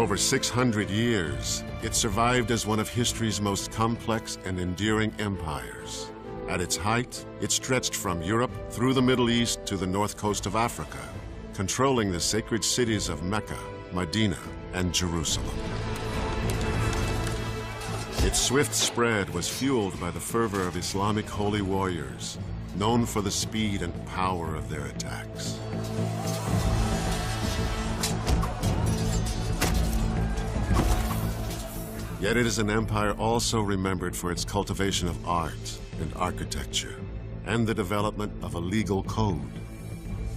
over 600 years, it survived as one of history's most complex and enduring empires. At its height, it stretched from Europe through the Middle East to the north coast of Africa, controlling the sacred cities of Mecca, Medina, and Jerusalem. Its swift spread was fueled by the fervor of Islamic holy warriors, known for the speed and power of their attacks. Yet it is an empire also remembered for its cultivation of art and architecture, and the development of a legal code.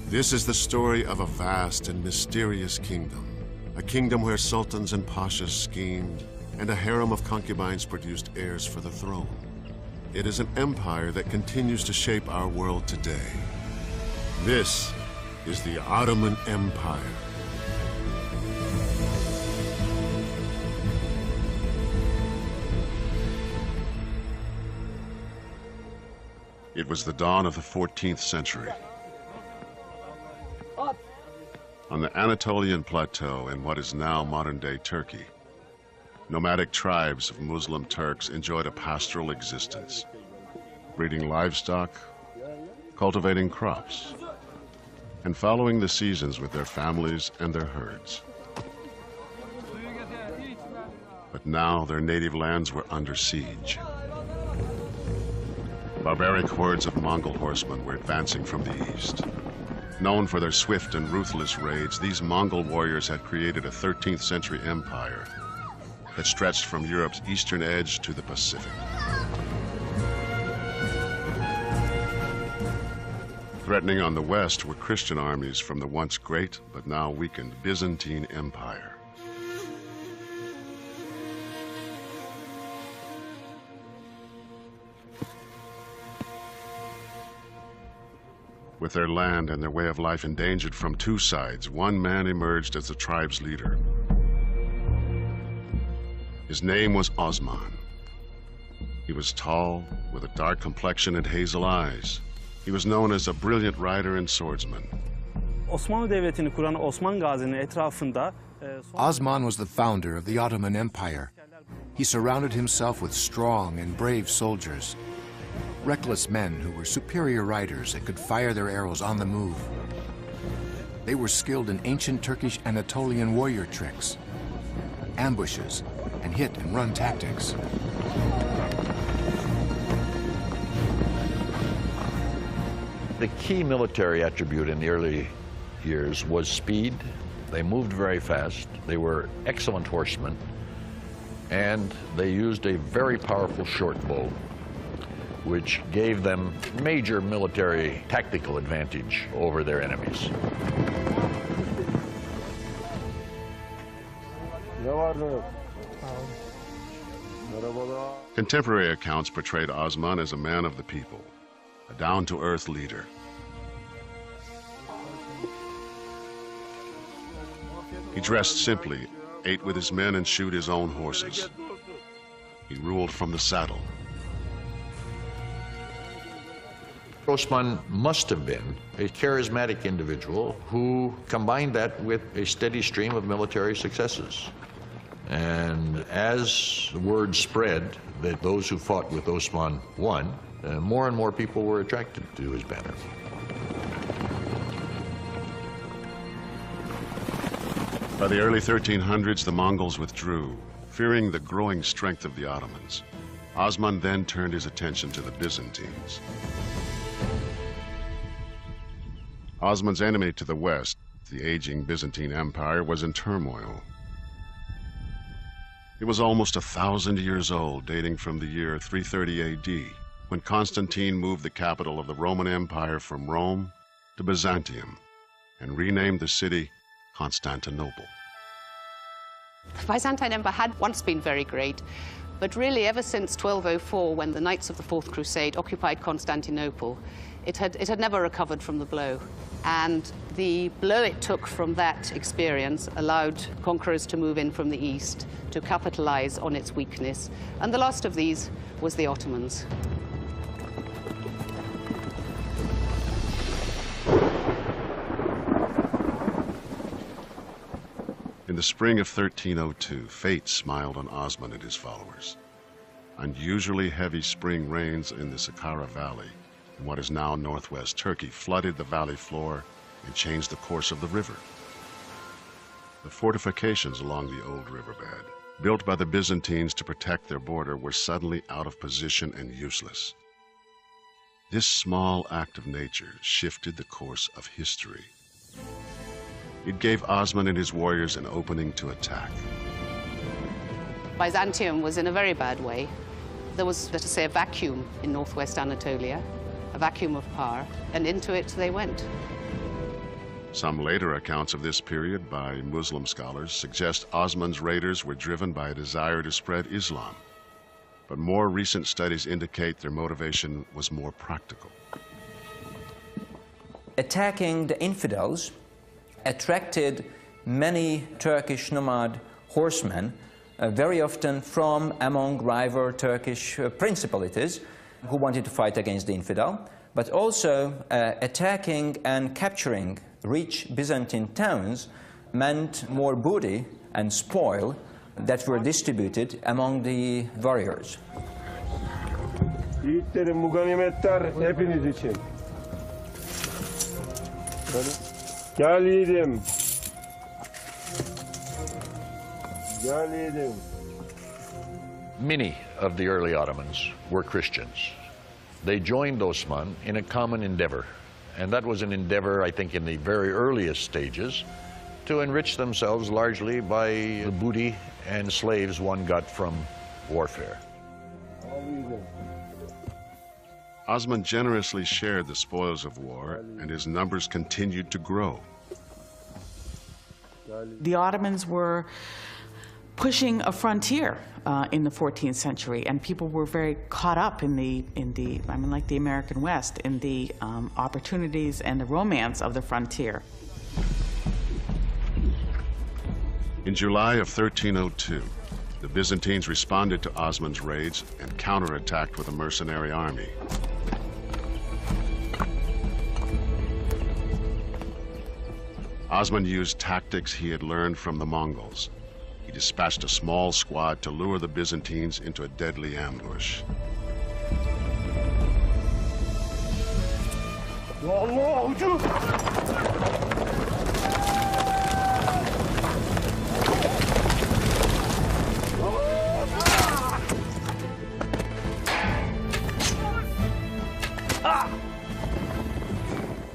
This is the story of a vast and mysterious kingdom, a kingdom where sultans and pashas schemed, and a harem of concubines produced heirs for the throne. It is an empire that continues to shape our world today. This is the Ottoman Empire. It was the dawn of the 14th century. On the Anatolian plateau in what is now modern-day Turkey, nomadic tribes of Muslim Turks enjoyed a pastoral existence, breeding livestock, cultivating crops, and following the seasons with their families and their herds. But now their native lands were under siege. Barbaric hordes of Mongol horsemen were advancing from the east. Known for their swift and ruthless raids, these Mongol warriors had created a 13th century empire that stretched from Europe's eastern edge to the Pacific. Threatening on the west were Christian armies from the once great but now weakened Byzantine Empire. With their land and their way of life endangered from two sides, one man emerged as the tribe's leader. His name was Osman. He was tall, with a dark complexion and hazel eyes. He was known as a brilliant rider and swordsman. Osmanlı Devleti'ni kuran Osman Gazi'nin etrafında Osman was the founder of the Ottoman Empire. He surrounded himself with strong and brave soldiers, reckless men who were superior riders and could fire their arrows on the move. They were skilled in ancient Turkish Anatolian warrior tricks, ambushes, and hit and run tactics. The key military attribute in the early years was speed. They moved very fast. They were excellent horsemen, and they used a very powerful short bow, which gave them major military tactical advantage over their enemies. Contemporary accounts portrayed Osman as a man of the people, a down-to-earth leader. He dressed simply, ate with his men, and shoed his own horses. He ruled from the saddle. Osman must have been a charismatic individual who combined that with a steady stream of military successes. And as the word spread that those who fought with Osman won, more and more people were attracted to his banner. By the early 1300s, the Mongols withdrew, fearing the growing strength of the Ottomans. Osman then turned his attention to the Byzantines. Osman's enemy to the west, the aging Byzantine Empire, was in turmoil. It was almost 1,000 years old, dating from the year 330 AD, when Constantine moved the capital of the Roman Empire from Rome to Byzantium and renamed the city Constantinople. The Byzantine Empire had once been very great, but really ever since 1204, when the Knights of the Fourth Crusade occupied Constantinople, it had never recovered from the blow. And the blow it took from that experience allowed conquerors to move in from the east to capitalize on its weakness. And the last of these was the Ottomans. In the spring of 1302, fate smiled on Osman and his followers. Unusually heavy spring rains in the Saqqara Valley, in what is now northwest Turkey, flooded the valley floor and changed the course of the river. The fortifications along the old riverbed, built by the Byzantines to protect their border, were suddenly out of position and useless. This small act of nature shifted the course of history. It gave Osman and his warriors an opening to attack. Byzantium was in a very bad way. There was, let us say, a vacuum in northwest Anatolia, a vacuum of power, and into it they went. Some later accounts of this period by Muslim scholars suggest Osman's raiders were driven by a desire to spread Islam. But more recent studies indicate their motivation was more practical. Attacking the infidels attracted many Turkish nomad horsemen, very often from among rival Turkish principalities who wanted to fight against the infidel, but also attacking and capturing rich Byzantine towns meant more booty and spoil that were distributed among the warriors. Yiğitlerim, bu ganimetler hepiniz için. Gel yiğidim. Gel yiğidim. Many of the early Ottomans were Christians. They joined Osman in a common endeavor, and that was an endeavor, I think, in the very earliest stages, to enrich themselves largely by the booty and slaves one got from warfare. Osman generously shared the spoils of war, and his numbers continued to grow. The Ottomans were pushing a frontier in the 14th century, and people were very caught up in the I mean, like the American West, in the opportunities and the romance of the frontier. In July of 1302, the Byzantines responded to Osman's raids and counterattacked with a mercenary army. Osman used tactics he had learned from the Mongols. He dispatched a small squad to lure the Byzantines into a deadly ambush.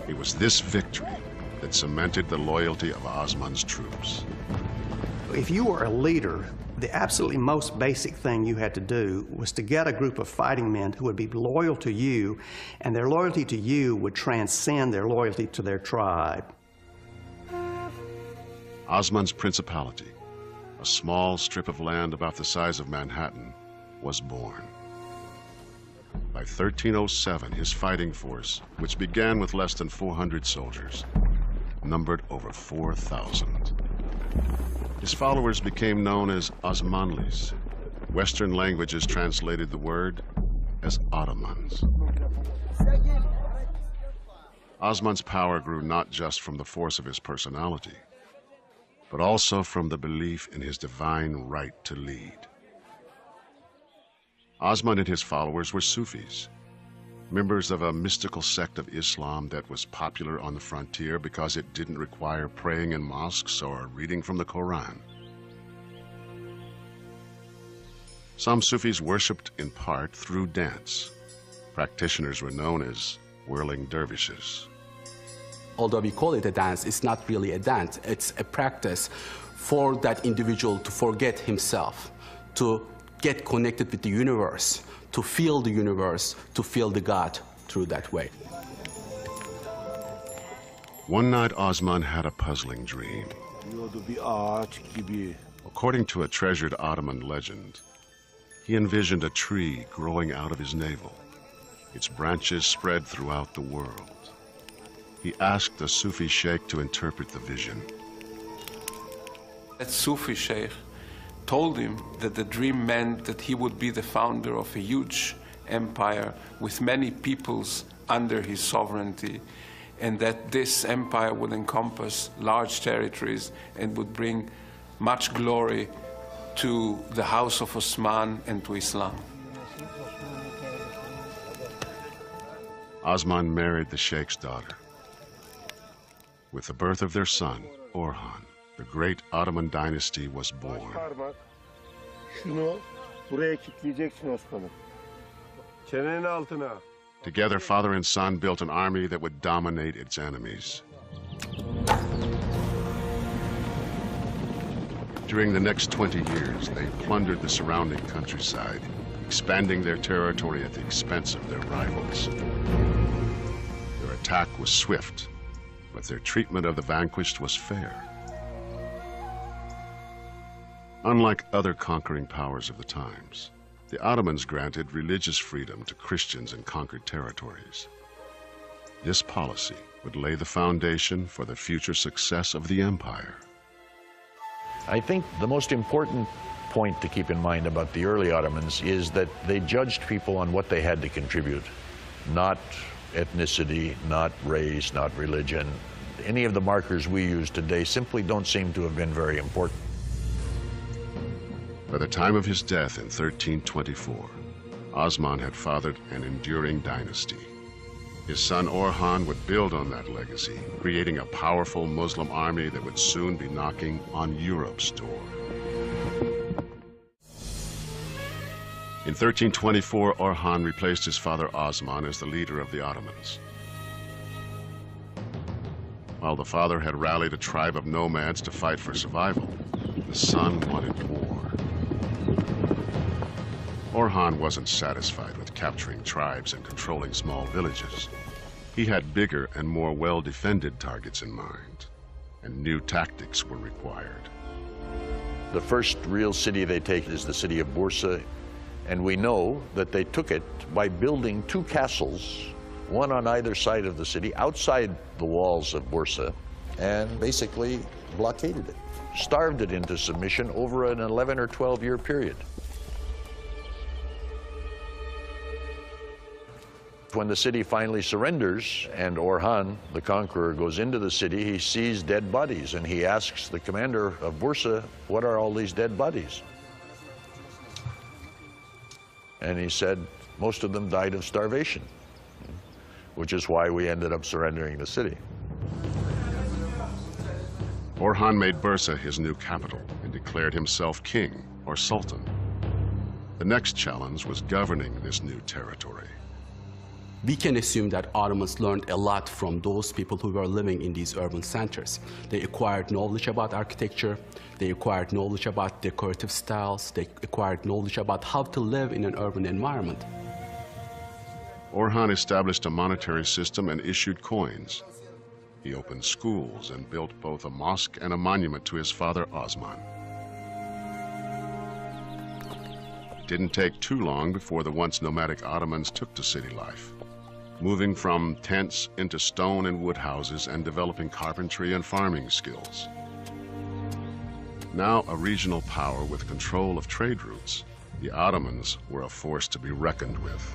It was this victory that cemented the loyalty of Osman's troops. If you were a leader, the absolutely most basic thing you had to do was to get a group of fighting men who would be loyal to you, and their loyalty to you would transcend their loyalty to their tribe. Osman's principality, a small strip of land about the size of Manhattan, was born. By 1307, his fighting force, which began with less than 400 soldiers, numbered over 4,000. His followers became known as Osmanlis. Western languages translated the word as Ottomans. Osman's power grew not just from the force of his personality, but also from the belief in his divine right to lead. Osman and his followers were Sufis, members of a mystical sect of Islam that was popular on the frontier because it didn't require praying in mosques or reading from the Quran. Some Sufis worshipped in part through dance. Practitioners were known as whirling dervishes. Although we call it a dance, it's not really a dance. It's a practice for that individual to forget himself, to get connected with the universe, to feel the universe, to feel the God through that way. One night, Osman had a puzzling dream. According to a treasured Ottoman legend, he envisioned a tree growing out of his navel. Its branches spread throughout the world. He asked the Sufi sheikh to interpret the vision. That Sufi sheikh told him that the dream meant that he would be the founder of a huge empire with many peoples under his sovereignty, and that this empire would encompass large territories and would bring much glory to the House of Osman and to Islam. Osman married the Sheikh's daughter. With the birth of their son, Orhan, the great Ottoman dynasty was born. Parmak. Şunu buraya kilitleyeceksin Osman'ım. Çenenin altına. Together, father and son built an army that would dominate its enemies. During the next 20 years, they plundered the surrounding countryside, expanding their territory at the expense of their rivals. Their attack was swift, but their treatment of the vanquished was fair. Unlike other conquering powers of the times, the Ottomans granted religious freedom to Christians in conquered territories. This policy would lay the foundation for the future success of the empire. I think the most important point to keep in mind about the early Ottomans is that they judged people on what they had to contribute, not ethnicity, not race, not religion. Any of the markers we use today simply don't seem to have been very important. By the time of his death in 1324, Osman had fathered an enduring dynasty. His son Orhan would build on that legacy, creating a powerful Muslim army that would soon be knocking on Europe's door. In 1324, Orhan replaced his father Osman as the leader of the Ottomans. While the father had rallied a tribe of nomads to fight for survival, the son wanted war. Orhan wasn't satisfied with capturing tribes and controlling small villages. He had bigger and more well-defended targets in mind, and new tactics were required. The first real city they take is the city of Bursa, and we know that they took it by building two castles, one on either side of the city, outside the walls of Bursa, and basically blockaded it, starved it into submission over an 11 or 12-year period. When the city finally surrenders and Orhan, the conqueror, goes into the city, he sees dead bodies and he asks the commander of Bursa, "What are all these dead bodies?" And he said, "Most of them died of starvation," which is why we ended up surrendering the city. Orhan made Bursa his new capital and declared himself king or sultan. The next challenge was governing this new territory. We can assume that Ottomans learned a lot from those people who were living in these urban centers. They acquired knowledge about architecture, they acquired knowledge about decorative styles, they acquired knowledge about how to live in an urban environment. Orhan established a monetary system and issued coins. He opened schools and built both a mosque and a monument to his father Osman. It didn't take too long before the once nomadic Ottomans took to city life, moving from tents into stone and wood houses and developing carpentry and farming skills. Now a regional power with control of trade routes, the Ottomans were a force to be reckoned with.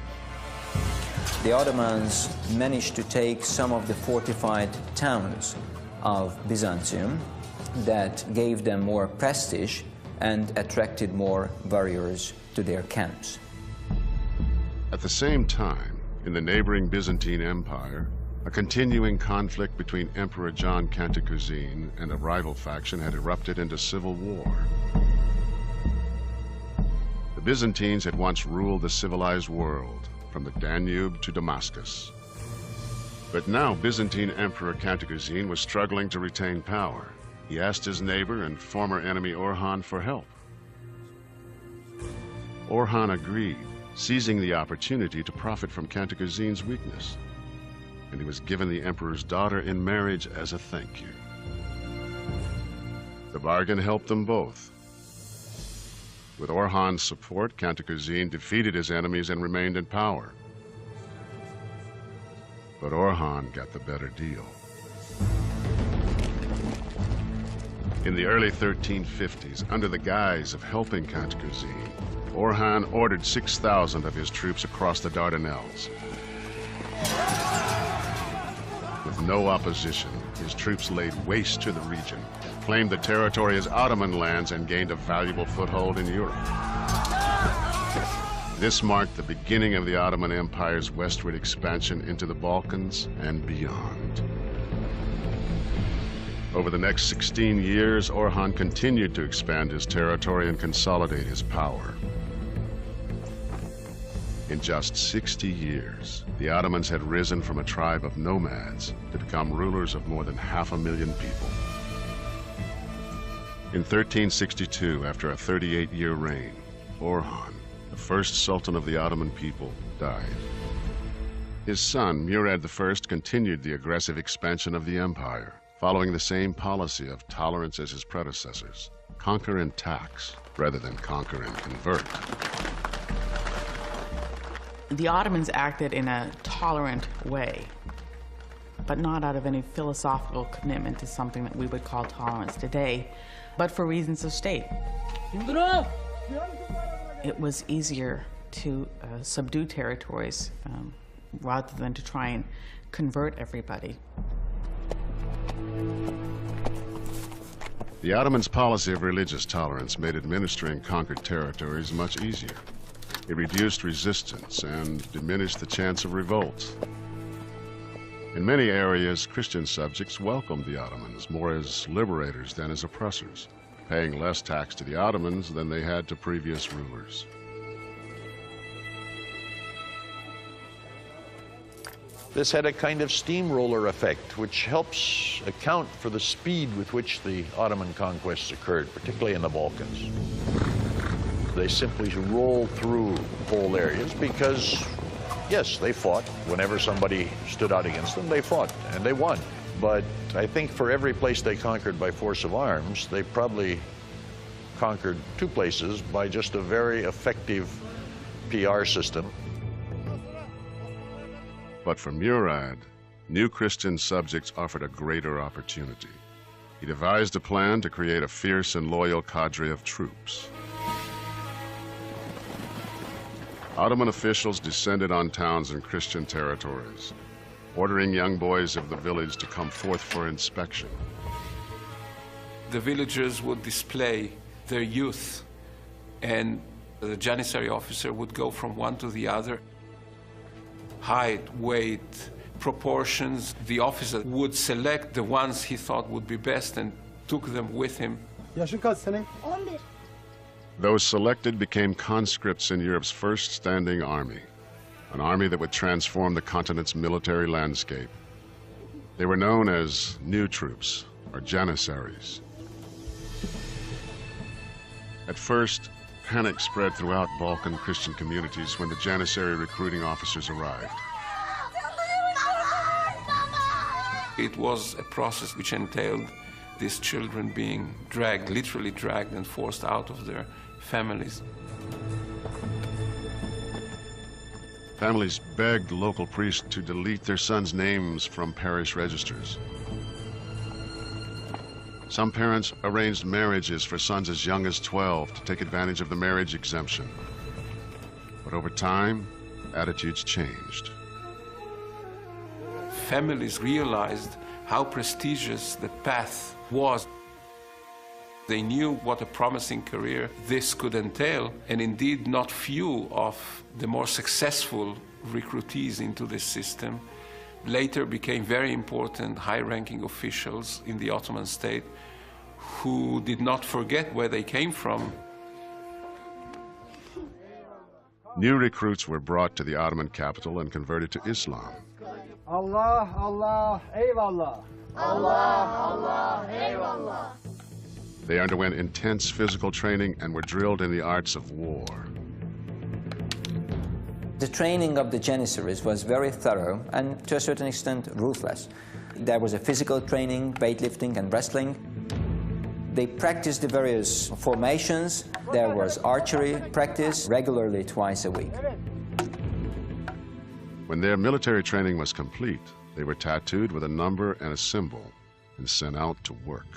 The Ottomans managed to take some of the fortified towns of Byzantium that gave them more prestige and attracted more warriors to their camps. At the same time, in the neighboring Byzantine Empire, a continuing conflict between Emperor John Cantacuzene and a rival faction had erupted into civil war. The Byzantines had once ruled the civilized world, from the Danube to Damascus. But now Byzantine Emperor Cantacuzene was struggling to retain power. He asked his neighbor and former enemy Orhan for help. Orhan agreed, seizing the opportunity to profit from Cantacuzene's weakness. And he was given the emperor's daughter in marriage as a thank you. The bargain helped them both. With Orhan's support, Cantacuzene defeated his enemies and remained in power. But Orhan got the better deal. In the early 1350s, under the guise of helping Cantacuzene, Orhan ordered 6,000 of his troops across the Dardanelles. With no opposition, his troops laid waste to the region, claimed the territory as Ottoman lands, and gained a valuable foothold in Europe. This marked the beginning of the Ottoman Empire's westward expansion into the Balkans and beyond. Over the next 16 years, Orhan continued to expand his territory and consolidate his power. In just 60 years, the Ottomans had risen from a tribe of nomads to become rulers of more than 500,000 people. In 1362, after a 38-year reign, Orhan, the first sultan of the Ottoman people, died. His son, Murad I, continued the aggressive expansion of the empire, following the same policy of tolerance as his predecessors: conquer and tax, rather than conquer and convert. The Ottomans acted in a tolerant way, but not out of any philosophical commitment to something that we would call tolerance today, but for reasons of state. It was easier to subdue territories rather than to try and convert everybody. The Ottomans' policy of religious tolerance made administering conquered territories much easier. It reduced resistance and diminished the chance of revolt. In many areas, Christian subjects welcomed the Ottomans more as liberators than as oppressors, paying less tax to the Ottomans than they had to previous rulers. This had a kind of steamroller effect, which helps account for the speed with which the Ottoman conquests occurred, particularly in the Balkans. They simply rolled through whole areas because, yes, they fought. Whenever somebody stood out against them, they fought, and they won. But I think for every place they conquered by force of arms, they probably conquered 2 places by just a very effective PR system. But for Murad, new Christian subjects offered a greater opportunity. He devised a plan to create a fierce and loyal cadre of troops. Ottoman officials descended on towns in Christian territories, ordering young boys of the village to come forth for inspection. The villagers would display their youth, and the Janissary officer would go from one to the other. Height, weight, proportions. The officer would select the ones he thought would be best and took them with him. Those selected became conscripts in Europe's first standing army, an army that would transform the continent's military landscape. They were known as new troops, or Janissaries. At first, panic spread throughout Balkan Christian communities when the Janissary recruiting officers arrived. It was a process which entailed these children being dragged, literally dragged and forced out of their families. Families begged local priests to delete their sons' names from parish registers. Some parents arranged marriages for sons as young as 12 to take advantage of the marriage exemption. But over time, attitudes changed. Families realized how prestigious the path was. They knew what a promising career this could entail, and indeed not few of the more successful recruitees into this system later became very important high-ranking officials in the Ottoman state who did not forget where they came from. New recruits were brought to the Ottoman capital and converted to Islam. Allah, Allah, eyvallah. Allah, Allah, eyvallah. They underwent intense physical training and were drilled in the arts of war. The training of the Janissaries was very thorough and, to a certain extent, ruthless. There was a physical training, weightlifting and wrestling. They practiced the various formations. There was archery practice regularly twice a week. When their military training was complete, they were tattooed with a number and a symbol and sent out to work.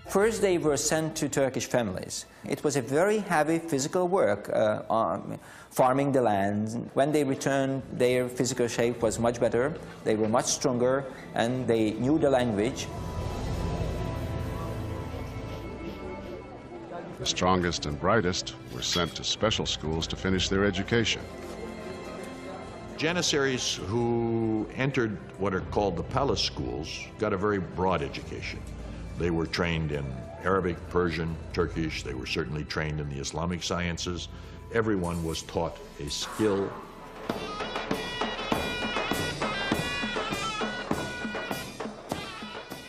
First, they were sent to Turkish families. It was a very heavy physical work, farming the land. When they returned, their physical shape was much better, they were much stronger, and they knew the language. The strongest and brightest were sent to special schools to finish their education. Janissaries who entered what are called the palace schools got a very broad education. They were trained in Arabic, Persian, Turkish. They were certainly trained in the Islamic sciences. Everyone was taught a skill.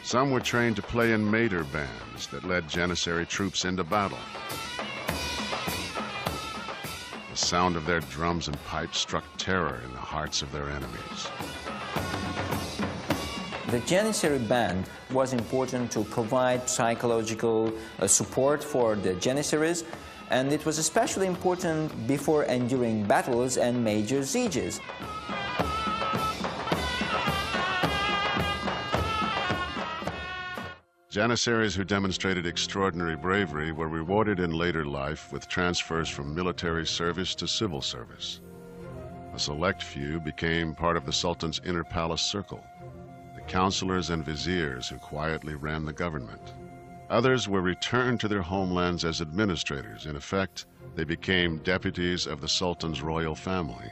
Some were trained to play in Mater bands that led Janissary troops into battle. The sound of their drums and pipes struck terror in the hearts of their enemies. The Janissary band was important to provide psychological support for the Janissaries, and it was especially important before enduring battles and major sieges. Janissaries who demonstrated extraordinary bravery were rewarded in later life with transfers from military service to civil service. A select few became part of the Sultan's inner palace circle, the counselors and viziers who quietly ran the government. Others were returned to their homelands as administrators. In effect, they became deputies of the Sultan's royal family.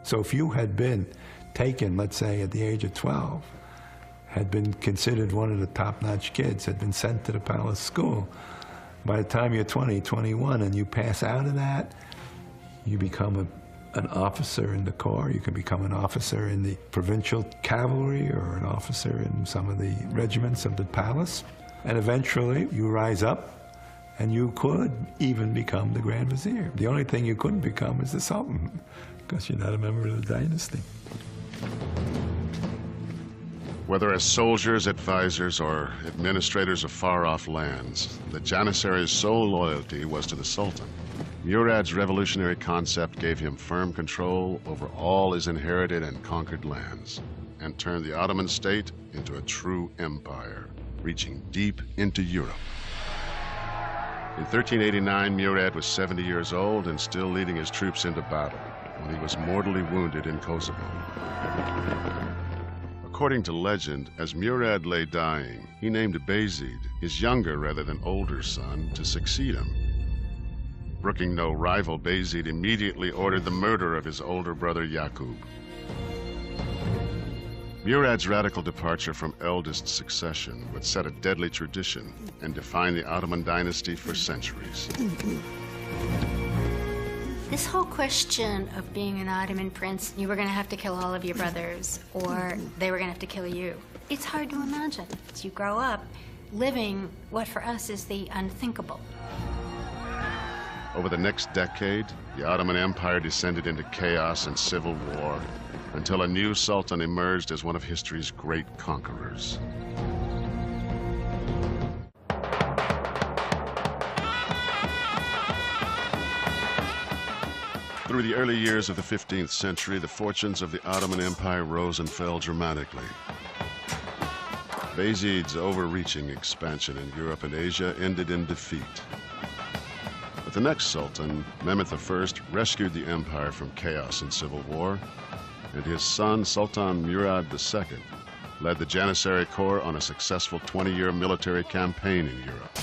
So if you had been taken, let's say, at the age of 12, had been considered one of the top-notch kids, had been sent to the palace school, by the time you're 20, 21, and you pass out of that, you become an officer in the corps, you can become an officer in the provincial cavalry or an officer in some of the regiments of the palace. And eventually you rise up and you could even become the Grand Vizier. The only thing you couldn't become is the Sultan, because you're not a member of the dynasty. Whether as soldiers, advisors, or administrators of far-off lands, the Janissary's sole loyalty was to the Sultan. Murad's revolutionary concept gave him firm control over all his inherited and conquered lands, and turned the Ottoman state into a true empire, reaching deep into Europe. In 1389, Murad was 70 years old and still leading his troops into battle when he was mortally wounded in Kosovo. According to legend, as Murad lay dying, he named Bayezid, his younger rather than older son, to succeed him. Brooking no rival, Bayezid immediately ordered the murder of his older brother Yaqub. Murad's radical departure from eldest succession would set a deadly tradition and define the Ottoman dynasty for centuries. This whole question of being an Ottoman prince, you were going to have to kill all of your brothers, or they were going to have to kill you. It's hard to imagine. As you grow up, living what for us is the unthinkable. Over the next decade, the Ottoman Empire descended into chaos and civil war until a new sultan emerged as one of history's great conquerors. Through the early years of the 15th century, the fortunes of the Ottoman Empire rose and fell dramatically. Bayezid's overreaching expansion in Europe and Asia ended in defeat. But the next sultan, Mehmed I, rescued the empire from chaos and civil war, and his son, Sultan Murad II, led the Janissary Corps on a successful 20-year military campaign in Europe.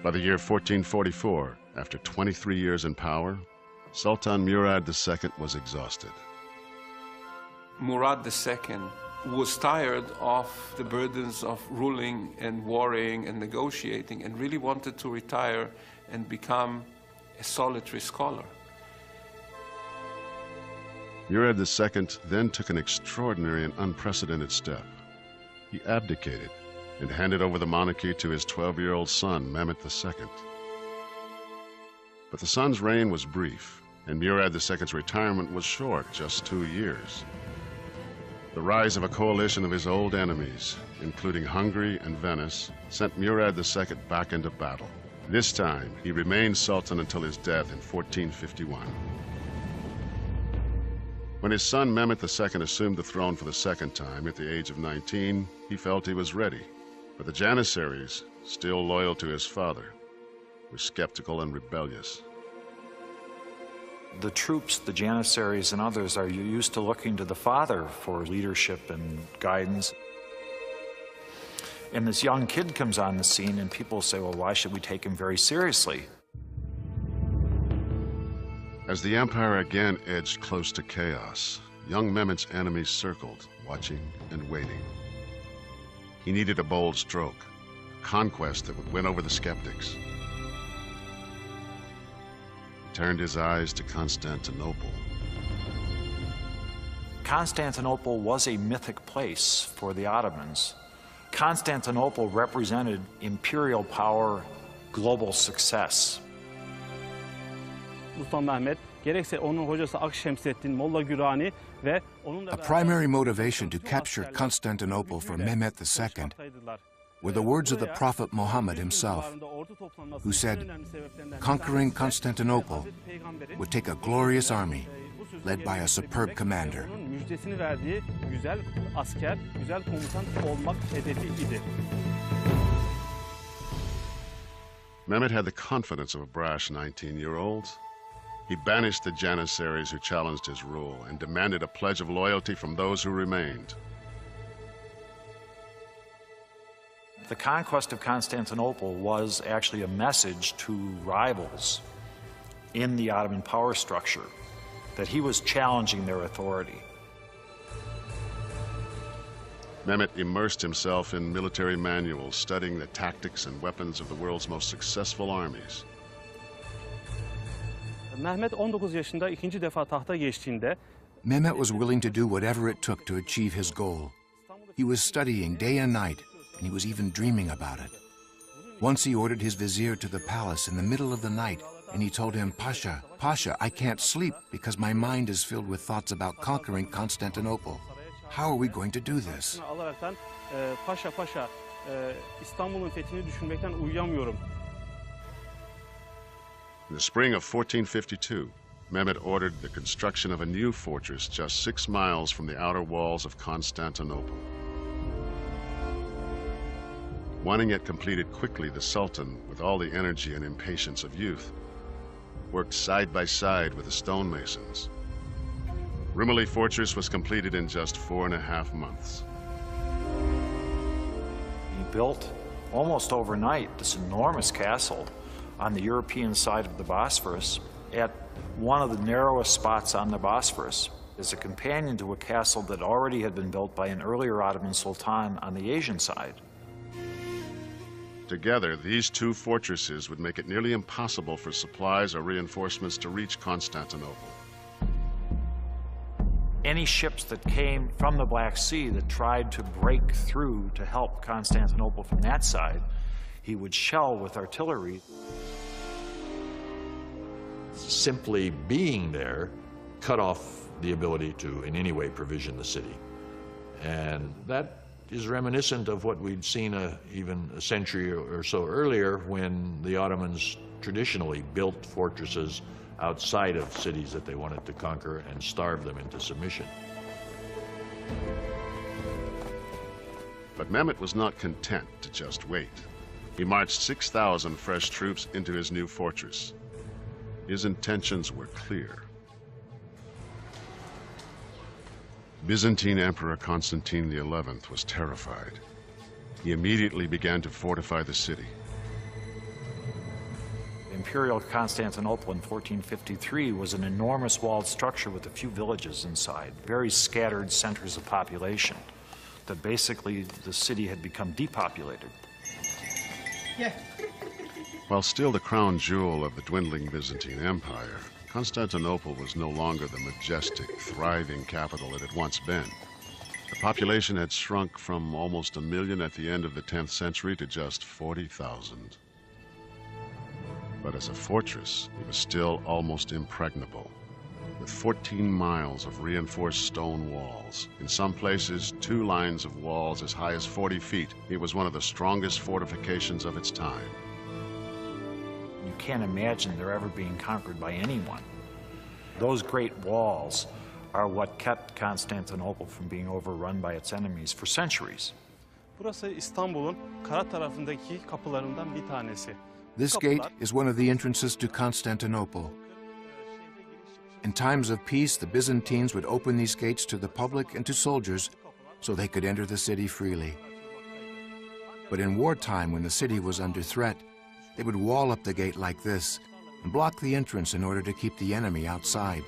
By the year 1444, after 23 years in power, Sultan Murad II was exhausted. Murad II was tired of the burdens of ruling and warring and negotiating, and really wanted to retire and become a solitary scholar. Murad II then took an extraordinary and unprecedented step. He abdicated and handed over the monarchy to his 12-year-old son, Mehmed II. But the son's reign was brief, and Murad II's retirement was short, just 2 years. The rise of a coalition of his old enemies, including Hungary and Venice, sent Murad II back into battle. This time, he remained Sultan until his death in 1451. When his son Mehmet II assumed the throne for the second time at the age of 19, he felt he was ready. But the Janissaries, still loyal to his father, were skeptical and rebellious. The troops, the Janissaries and others, are used to looking to the father for leadership and guidance. And this young kid comes on the scene and people say, well, why should we take him very seriously? As the empire again edged close to chaos, young Mehmet's enemies circled, watching and waiting. He needed a bold stroke, a conquest that would win over the skeptics. He turned his eyes to Constantinople. Constantinople was a mythic place for the Ottomans. Constantinople represented imperial power, global success. Sultan Mehmet, gerekse onun hocası Akşemseddin, Molla Gürani ve onunla A primary motivation to capture Constantinople for Mehmet II were the words of the Prophet Muhammad himself, who said, conquering Constantinople would take a glorious army led by a superb commander. Müjdesini verdiği güzel asker, güzel komutan olmak hedefiydi. Mehmet had the confidence of a brash 19-year-old. He banished the Janissaries who challenged his rule and demanded a pledge of loyalty from those who remained. The conquest of Constantinople was actually a message to rivals in the Ottoman power structure that he was challenging their authority. Mehmet immersed himself in military manuals, studying the tactics and weapons of the world's most successful armies. Mehmet 19 yaşında ikinci defa tahta geçtiğinde Mehmet was willing to do whatever it took to achieve his goal. He was studying day and night, and he was even dreaming about it. Once he ordered his vizier to the palace in the middle of the night, and he told him, Pasha, Pasha, I can't sleep because my mind is filled with thoughts about conquering Constantinople. How are we going to do this? alaraktan Paşa Paşa İstanbul'un fethini düşünmekten uyuyamıyorum. In the spring of 1452, Mehmet ordered the construction of a new fortress just 6 miles from the outer walls of Constantinople. Wanting it completed quickly, the Sultan, with all the energy and impatience of youth, worked side by side with the stonemasons. Rimini Fortress was completed in just 4.5 months. He built, almost overnight, this enormous castle on the European side of the Bosphorus at one of the narrowest spots on the Bosphorus as a companion to a castle that already had been built by an earlier Ottoman sultan on the Asian side. Together, these two fortresses would make it nearly impossible for supplies or reinforcements to reach Constantinople. Any ships that came from the Black Sea that tried to break through to help Constantinople from that side, he would shell with artillery. Simply being there cut off the ability to in any way provision the city. And that is reminiscent of what we'd seen even a century or so earlier when the Ottomans traditionally built fortresses outside of cities that they wanted to conquer and starve them into submission. But Mehmet was not content to just wait. He marched 6,000 fresh troops into his new fortress. His intentions were clear. Byzantine Emperor Constantine XI was terrified. He immediately began to fortify the city. Imperial Constantinople in 1453 was an enormous walled structure with a few villages inside, very scattered centers of population, that basically the city had become depopulated. Yeah. While still the crown jewel of the dwindling Byzantine Empire, Constantinople was no longer the majestic, thriving capital it had once been. The population had shrunk from almost 1 million at the end of the 10th century to just 40,000. But as a fortress, it was still almost impregnable, with 14 miles of reinforced stone walls. In some places, 2 lines of walls as high as 40 feet. It was one of the strongest fortifications of its time. You can't imagine they're ever being conquered by anyone. Those great walls are what kept Constantinople from being overrun by its enemies for centuries. Burası İstanbul'un kara tarafındaki kapılarından bir tanesi. This gate is one of the entrances to Constantinople. In times of peace, the Byzantines would open these gates to the public and to soldiers so they could enter the city freely. But in wartime, when the city was under threat, they would wall up the gate like this and block the entrance in order to keep the enemy outside.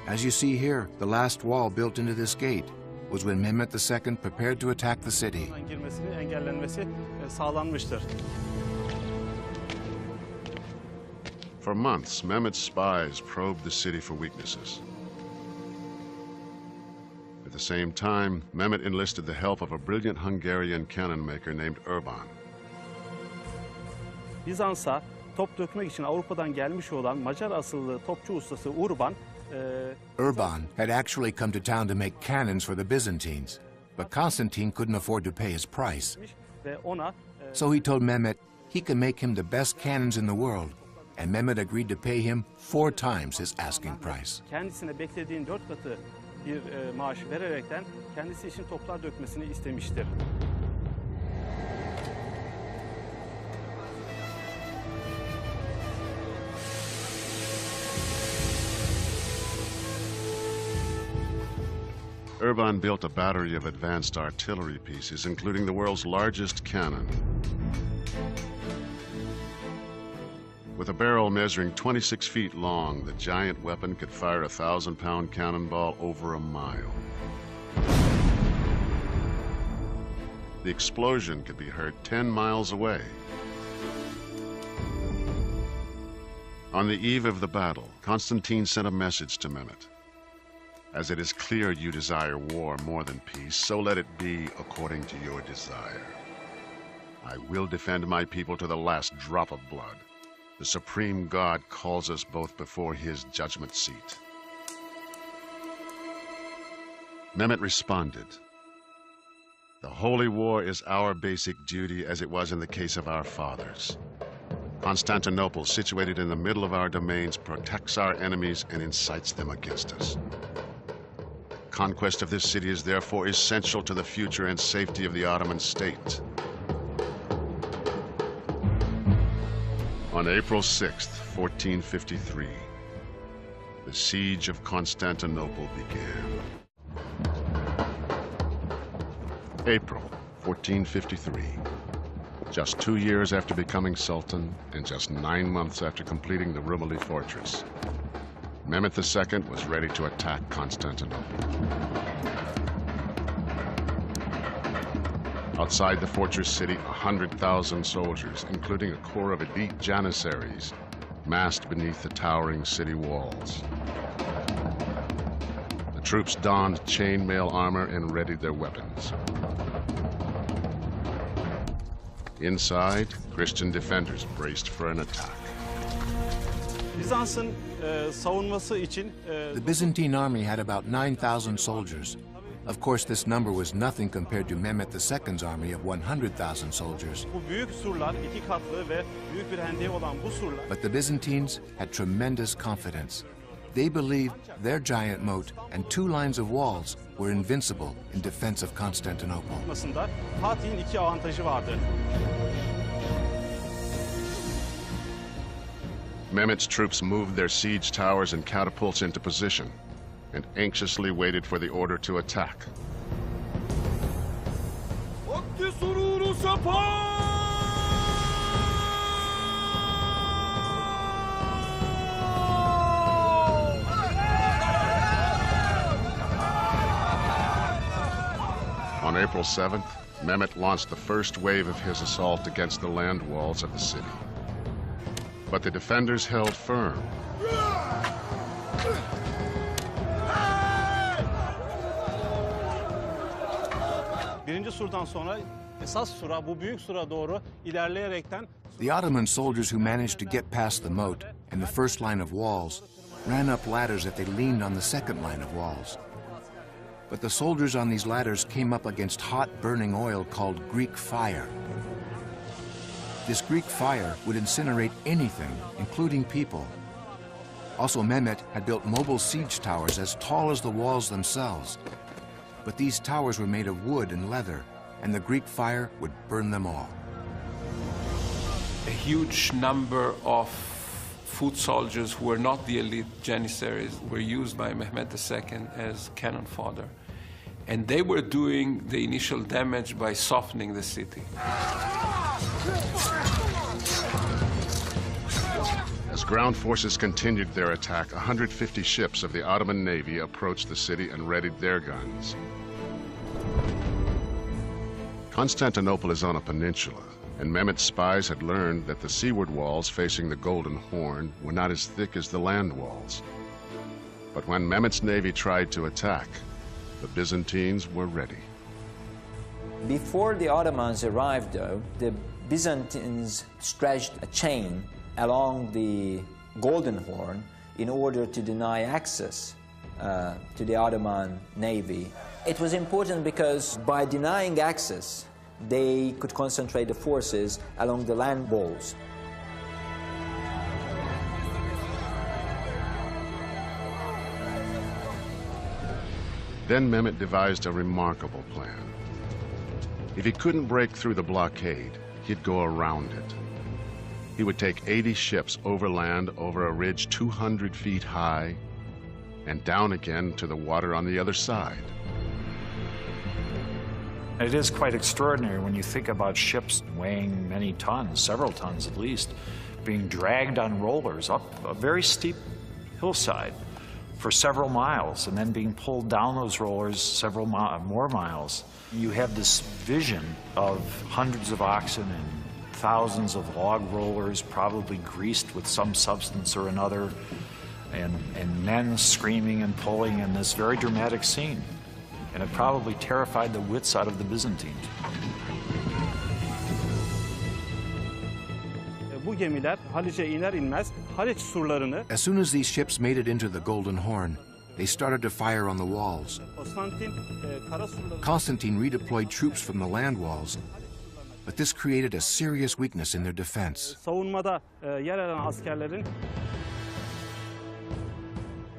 As you see here, the last wall built into this gate was when Mehmet II prepared to attack the city. Girmesinin engellenmesi sağlanmıştır. For months, Mehmet's spies probed the city for weaknesses. At the same time, Mehmet enlisted the help of a brilliant Hungarian cannon maker named Urban. Bizans'a top dökmek için Avrupa'dan gelmiş olan Macar asıllı topçu ustası Urban Urban had actually come to town to make cannons for the Byzantines, but Constantine couldn't afford to pay his price. ve ona So he told Mehmet he could make him the best cannons in the world, and Mehmet agreed to pay him 4 times his asking price. kendisine beklediğin 4 katı bir maaş vererekten kendisi için toplar dökmesini istemiştir. Urban built a battery of advanced artillery pieces, including the world's largest cannon. With a barrel measuring 26 feet long, the giant weapon could fire a 1,000-pound cannonball over a mile. The explosion could be heard 10 miles away. On the eve of the battle, Constantine sent a message to Mehmet. As it is clear you desire war more than peace, so let it be according to your desire. I will defend my people to the last drop of blood. The supreme God calls us both before his judgment seat. Mehmet responded, "The holy war is our basic duty as it was in the case of our fathers. Constantinople, situated in the middle of our domains, protects our enemies and incites them against us. Conquest of this city is therefore essential to the future and safety of the Ottoman state." On April 6th, 1453, the siege of Constantinople began. April 1453, just 2 years after becoming Sultan and just 9 months after completing the Rumeli fortress, Mehmet II was ready to attack Constantinople. Outside the fortress city, 100,000 soldiers, including a corps of elite janissaries, massed beneath the towering city walls. The troops donned chainmail armor and readied their weapons. Inside, Christian defenders braced for an attack. Bizans'ın savunması için The Byzantine army had about 9,000 soldiers. Of course, this number was nothing compared to Mehmet II's army of 100,000 soldiers. bu büyük surlar, 2 katlı ve büyük bir hendeği olan bu surlar But the Byzantines had tremendous confidence. They believed their giant moat and 2 lines of walls were invincible in defense of Constantinople. arasında Fatih'in 2 avantajı vardı. Mehmet's troops moved their siege towers and catapults into position and anxiously waited for the order to attack. On April 7th, Mehmet launched the first wave of his assault against the land walls of the city. But the defenders held firm. Birinci surdan sonra esas sura, bu büyük sura doğru ilerleyerekten The Ottoman soldiers who managed to get past the moat and the first line of walls ran up ladders that they leaned on the second line of walls. But the soldiers on these ladders came up against hot burning oil called Greek fire. This Greek fire would incinerate anything, including people. Also, Mehmet had built mobile siege towers as tall as the walls themselves. But these towers were made of wood and leather, and the Greek fire would burn them all. A huge number of foot soldiers who were not the elite Janissaries were used by Mehmet II as cannon fodder. And they were doing the initial damage by softening the city. As ground forces continued their attack, 150 ships of the Ottoman Navy approached the city and readied their guns. Constantinople is on a peninsula, and Mehmet's spies had learned that the seaward walls facing the Golden Horn were not as thick as the land walls. But when Mehmet's navy tried to attack, the Byzantines were ready. Before the Ottomans arrived, though, the Byzantines stretched a chain along the Golden Horn in order to deny access to the Ottoman navy. It was important because by denying access, they could concentrate the forces along the land walls. Then Mehmet devised a remarkable plan. If he couldn't break through the blockade, he'd go around it. He would take 80 ships overland over a ridge 200 feet high and down again to the water on the other side. It is quite extraordinary when you think about ships weighing many tons, several tons at least, being dragged on rollers up a very steep hillside for several miles and then being pulled down those rollers several more miles. You have this vision of hundreds of oxen and thousands of log rollers, probably greased with some substance or another, and men screaming and pulling in this very dramatic scene. And it probably terrified the wits out of the Byzantines. Bu gemiler Haliç'e iner inmez Haliç surlarını. As soon as these ships made it into the Golden Horn, they started to fire on the walls. Constantine redeployed troops from the land walls, but this created a serious weakness in their defense. Savunmada yer alan askerlerin.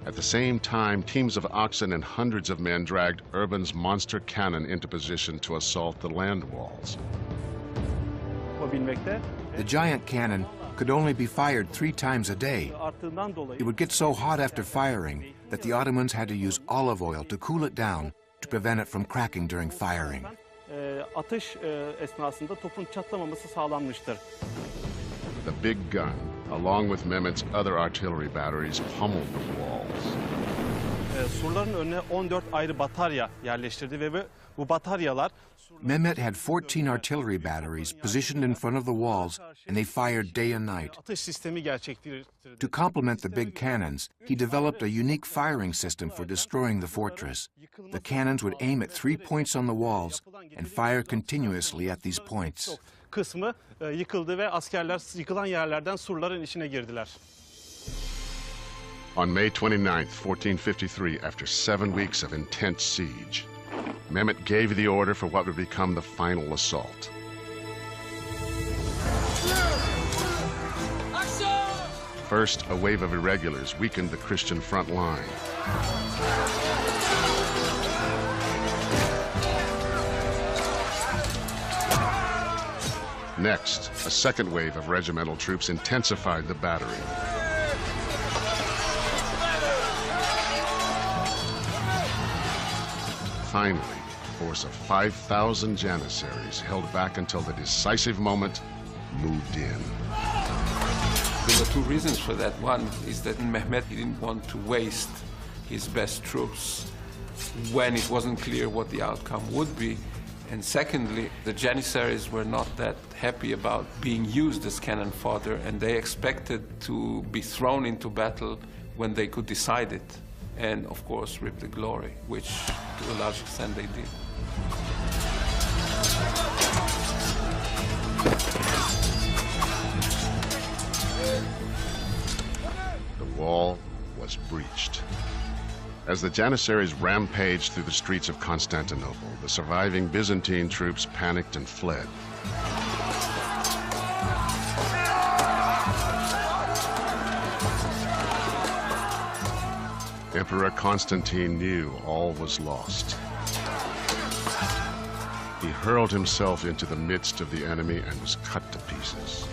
At the same time, teams of oxen and hundreds of men dragged Urban's monster cannon into position to assault the land walls. The giant cannon could only be fired 3 times a day. It would get so hot after firing that the Ottomans had to use olive oil to cool it down to prevent it from cracking during firing. Atış esnasında topun çatlamaması sağlanmıştır. The big gun, along with Mehmet's other artillery batteries, pummeled the walls. Surların önüne 14 ayrı batarya yerleştirdi ve bu bataryalar Mehmet had 14 artillery batteries positioned in front of the walls, and they fired day and night. atış sistemi gerçekleştirdi. To complement the big cannons, he developed a unique firing system for destroying the fortress. The cannons would aim at 3 points on the walls and fire continuously at these points. Kısmı yıkıldı ve askerler yıkılan yerlerden surların içine girdiler. On May 29, 1453, after 7 weeks of intense siege, Mehmet gave the order for what would become the final assault. First, a wave of irregulars weakened the Christian front line. Next, a second wave of regimental troops intensified the battery. Finally, a force of 5,000 Janissaries held back until the decisive moment moved in. There were 2 reasons for that. One is that Mehmet didn't want to waste his best troops when it wasn't clear what the outcome would be. And secondly, the Janissaries were not that happy about being used as cannon fodder, and they expected to be thrown into battle when they could decide it, and of course reap the glory, which to a large extent they did. The wall was breached. As the Janissaries rampaged through the streets of Constantinople, the surviving Byzantine troops panicked and fled. Emperor Constantine knew all was lost. He hurled himself into the midst of the enemy and was cut to pieces.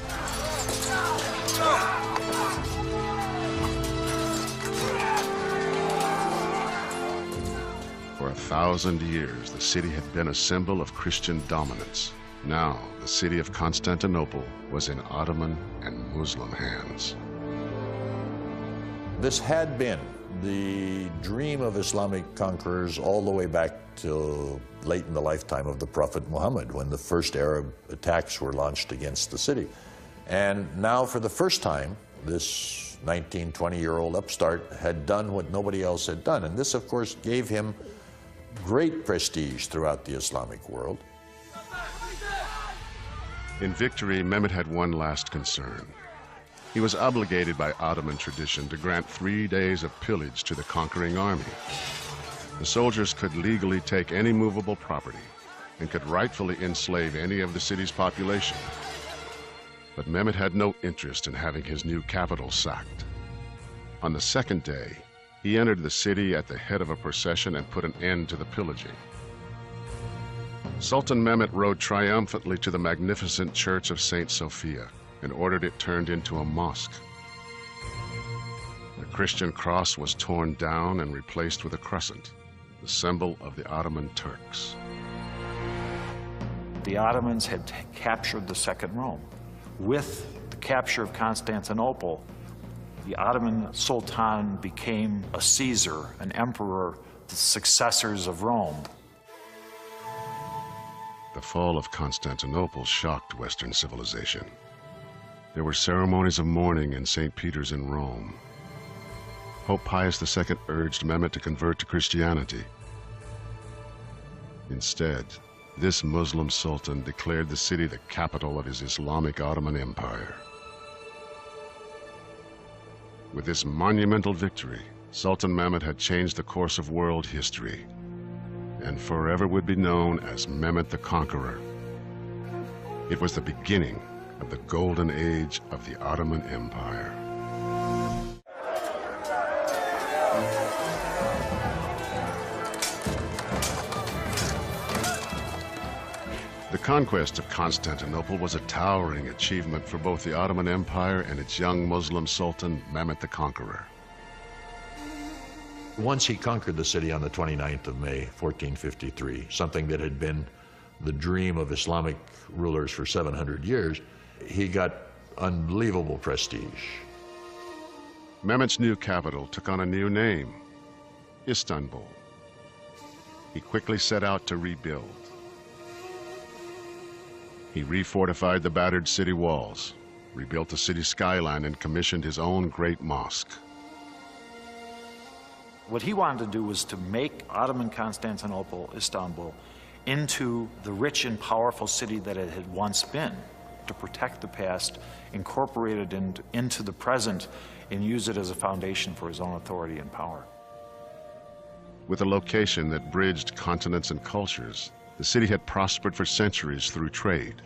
For 1,000 years, the city had been a symbol of Christian dominance. Now, the city of Constantinople was in Ottoman and Muslim hands. This had been the dream of Islamic conquerors all the way back to late in the lifetime of the Prophet Muhammad, when the first Arab attacks were launched against the city. And now, for the first time, this 19, 20-year-old upstart had done what nobody else had done. And this, of course, gave him great prestige throughout the Islamic world. In victory, Mehmet had one last concern. He was obligated by Ottoman tradition to grant 3 days of pillage to the conquering army. The soldiers could legally take any movable property and could rightfully enslave any of the city's population. But Mehmet had no interest in having his new capital sacked. On the second day, he entered the city at the head of a procession and put an end to the pillaging. Sultan Mehmet rode triumphantly to the magnificent church of St. Sophia and ordered it turned into a mosque. The Christian cross was torn down and replaced with a crescent, the symbol of the Ottoman Turks. The Ottomans had captured the Second Rome. With the capture of Constantinople, the Ottoman Sultan became a Caesar, an emperor, the successors of Rome. The fall of Constantinople shocked Western civilization. There were ceremonies of mourning in St. Peter's in Rome. Pope Pius II urged Mehmet to convert to Christianity. Instead, this Muslim sultan declared the city the capital of his Islamic Ottoman Empire. With this monumental victory, Sultan Mehmet had changed the course of world history and forever would be known as Mehmet the Conqueror. It was the beginning of the golden age of the Ottoman Empire. The conquest of Constantinople was a towering achievement for both the Ottoman Empire and its young Muslim sultan, Mehmet the Conqueror. Once he conquered the city on the 29th of May, 1453, something that had been the dream of Islamic rulers for 700 years, he got unbelievable prestige. Mehmet's new capital took on a new name, Istanbul. He quickly set out to rebuild. He refortified the battered city walls, rebuilt the city skyline, and commissioned his own great mosque. What he wanted to do was to make Ottoman Constantinople, Istanbul, into the rich and powerful city that it had once been, to protect the past, incorporate it into the present, and use it as a foundation for his own authority and power. With a location that bridged continents and cultures, the city had prospered for centuries through trade.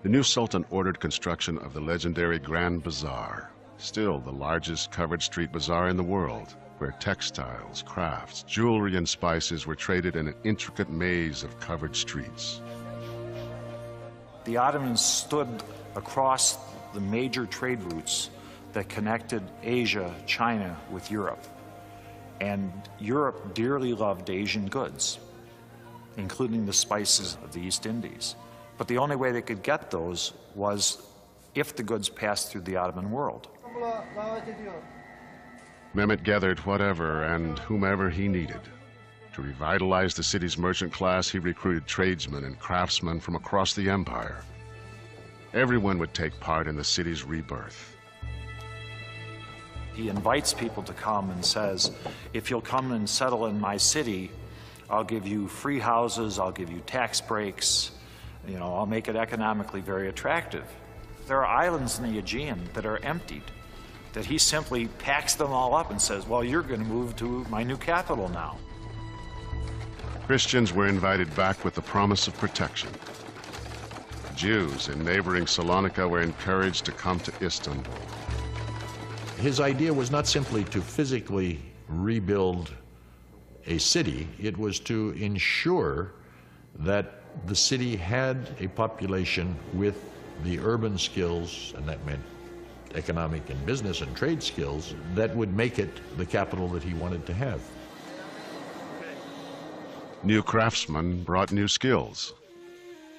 The new sultan ordered construction of the legendary Grand Bazaar, still the largest covered street bazaar in the world, where textiles, crafts, jewelry, and spices were traded in an intricate maze of covered streets. The Ottomans stood across the major trade routes that connected Asia, China with Europe. And Europe dearly loved Asian goods, including the spices of the East Indies. But the only way they could get those was if the goods passed through the Ottoman world. Mehmet gathered whatever and whomever he needed. To revitalize the city's merchant class, he recruited tradesmen and craftsmen from across the empire. Everyone would take part in the city's rebirth. He invites people to come and says, if you'll come and settle in my city, I'll give you free houses, I'll give you tax breaks, I'll make it economically very attractive. There are islands in the Aegean that are emptied, that he simply packs them all up and says, well, you're going to move to my new capital now. Christians were invited back with the promise of protection. Jews in neighboring Salonika were encouraged to come to Istanbul. His idea was not simply to physically rebuild a city. It was to ensure that the city had a population with the urban skills, and that meant economic and business and trade skills, that would make it the capital that he wanted to have. New craftsmen brought new skills.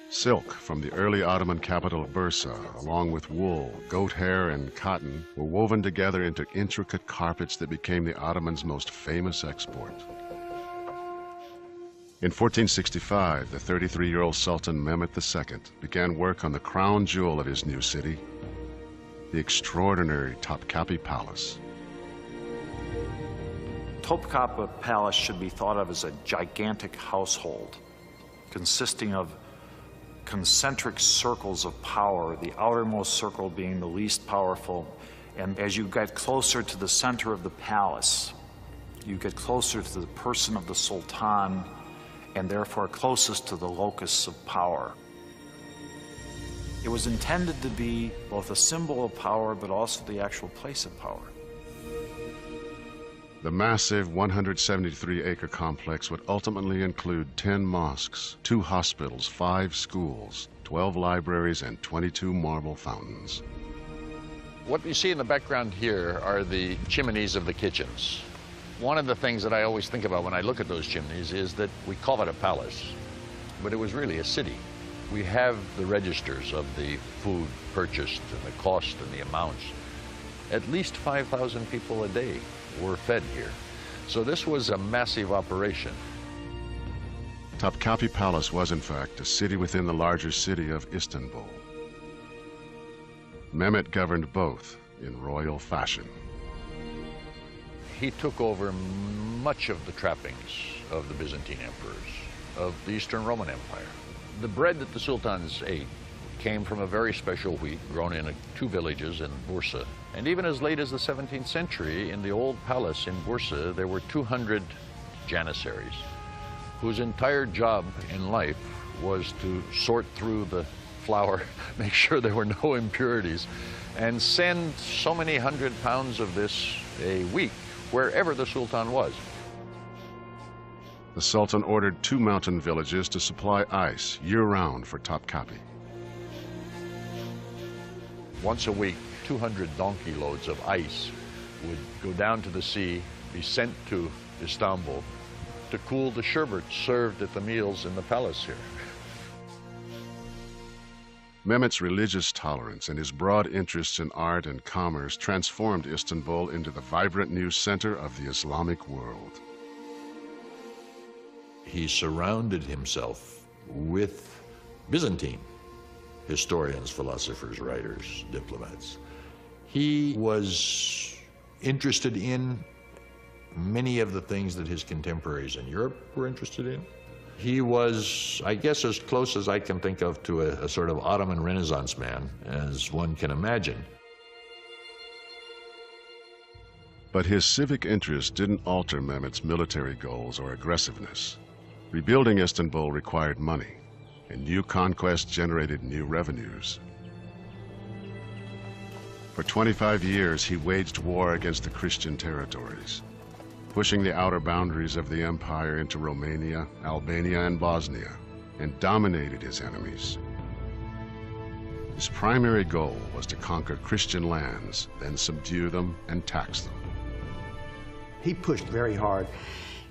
Silk from the early Ottoman capital Bursa, along with wool, goat hair, and cotton, were woven together into intricate carpets that became the Ottomans' most famous export. In 1465, the 33-year-old Sultan Mehmet II began work on the crown jewel of his new city, the extraordinary Topkapi Palace. Topkapi Palace should be thought of as a gigantic household consisting of concentric circles of power, the outermost circle being the least powerful. And as you get closer to the center of the palace, you get closer to the person of the Sultan, and therefore closest to the locus of power. It was intended to be both a symbol of power, but also the actual place of power. The massive 173-acre complex would ultimately include 10 mosques, 2 hospitals, 5 schools, 12 libraries, and 22 marble fountains. What you see in the background here are the chimneys of the kitchens. One of the things that I always think about when I look at those chimneys is that we call it a palace, but it was really a city. We have the registers of the food purchased and the cost and the amounts. At least 5,000 people a day were fed here. So this was a massive operation. Topkapi Palace was, in fact, a city within the larger city of Istanbul. Mehmet governed both in royal fashion. He took over much of the trappings of the Byzantine emperors, of the Eastern Roman Empire. The bread that the sultans ate came from a very special wheat grown in 2 villages in Bursa. And even as late as the 17th century, in the old palace in Bursa, there were 200 janissaries whose entire job in life was to sort through the flour, make sure there were no impurities, and send so many 100 pounds of this a week wherever the Sultan was. The Sultan ordered 2 mountain villages to supply ice year-round for Topkapi. Once a week, 200 donkey loads of ice would go down to the sea, be sent to Istanbul to cool the sherbet served at the meals in the palace here. Mehmet's religious tolerance and his broad interests in art and commerce transformed Istanbul into the vibrant new center of the Islamic world. He surrounded himself with Byzantine historians, philosophers, writers, diplomats. He was interested in many of the things that his contemporaries in Europe were interested in. He was, I guess, as close as I can think of to a sort of Ottoman Renaissance man as one can imagine. But his civic interest didn't alter Mehmet's military goals or aggressiveness. Rebuilding Istanbul required money, and new conquests generated new revenues. For 25 years, he waged war against the Christian territories, pushing the outer boundaries of the empire into Romania, Albania, and Bosnia, and dominated his enemies. His primary goal was to conquer Christian lands, then subdue them and tax them. He pushed very hard.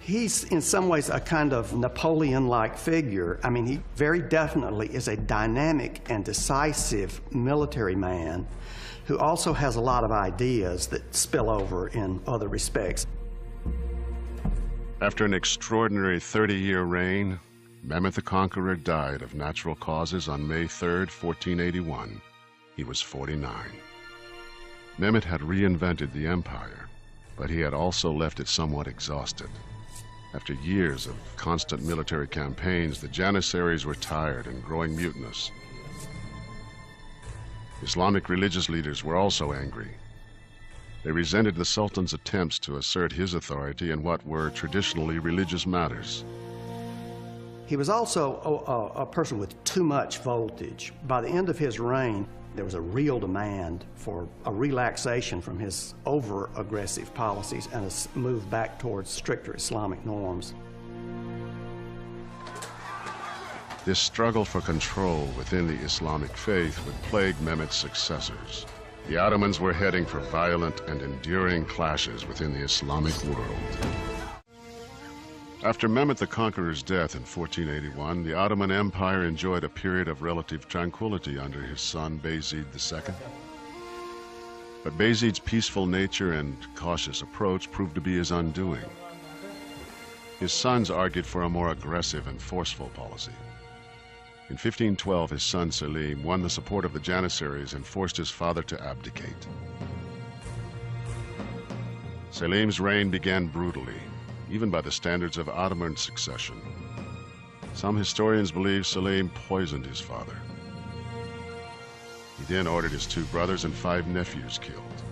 He's in some ways a kind of Napoleon-like figure. I mean, he very definitely is a dynamic and decisive military man who also has a lot of ideas that spill over in other respects. After an extraordinary 30-year reign, Mehmet the Conqueror died of natural causes on May 3rd, 1481. He was 49. Mehmet had reinvented the empire, but he had also left it somewhat exhausted. After years of constant military campaigns, the Janissaries were tired and growing mutinous. Islamic religious leaders were also angry. They resented the Sultan's attempts to assert his authority in what were traditionally religious matters. He was also a person with too much voltage. By the end of his reign, there was a real demand for a relaxation from his over-aggressive policies and a move back towards stricter Islamic norms. This struggle for control within the Islamic faith would plague Mehmet's successors. The Ottomans were heading for violent and enduring clashes within the Islamic world. After Mehmet the Conqueror's death in 1481, the Ottoman Empire enjoyed a period of relative tranquility under his son Bayezid II. But Bayezid's peaceful nature and cautious approach proved to be his undoing. His sons argued for a more aggressive and forceful policy. In 1512, his son Selim won the support of the Janissaries and forced his father to abdicate. Selim's reign began brutally, even by the standards of Ottoman succession. Some historians believe Selim poisoned his father. He then ordered his 2 brothers and 5 nephews killed.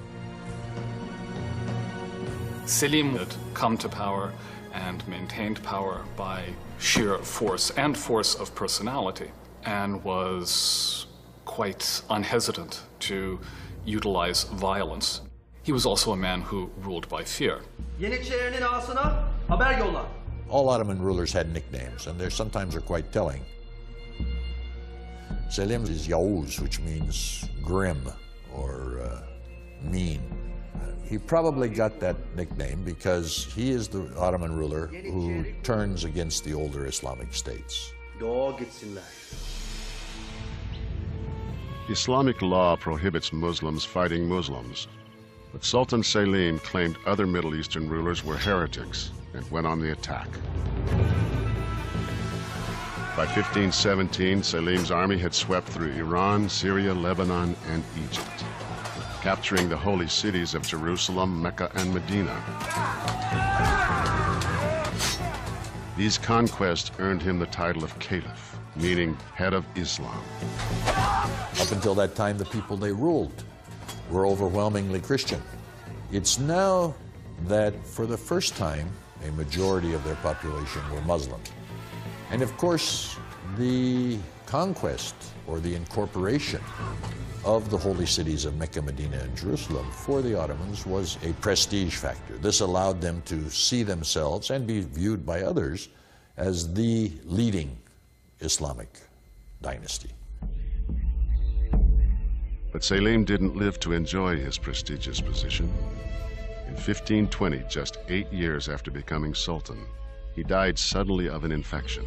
Selim had come to power and maintained power by sheer force and force of personality, and was quite unhesitant to utilize violence. He was also a man who ruled by fear. All Ottoman rulers had nicknames, and they sometimes are quite telling. Selim is Yavuz, which means grim or mean. He probably got that nickname because he is the Ottoman ruler who turns against the older Islamic states. Islamic law prohibits Muslims fighting Muslims, but Sultan Selim claimed other Middle Eastern rulers were heretics and went on the attack. By 1517, Selim's army had swept through Iran, Syria, Lebanon, and Egypt, capturing the holy cities of Jerusalem, Mecca, and Medina. These conquests earned him the title of Caliph, meaning head of Islam. Up until that time, the people they ruled were overwhelmingly Christian. It's now that, for the first time, a majority of their population were Muslim. And of course, the conquest or the incorporation of the holy cities of Mecca, Medina, and Jerusalem for the Ottomans was a prestige factor. This allowed them to see themselves and be viewed by others as the leading Islamic dynasty. But Selim didn't live to enjoy his prestigious position. In 1520, just 8 years after becoming Sultan, he died suddenly of an infection.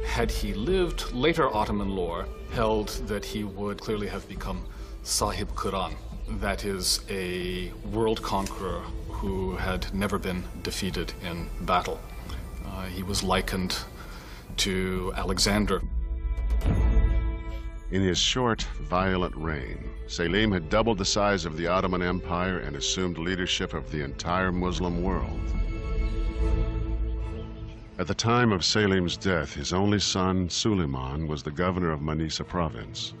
Had he lived, later Ottoman lore held that he would clearly have become Sahib Quran, that is, a world conqueror who had never been defeated in battle. He was likened to Alexander. In his short, violent reign, Selim had doubled the size of the Ottoman Empire and assumed leadership of the entire Muslim world. At the time of Selim's death, his only son, Suleiman, was the governor of Manisa province.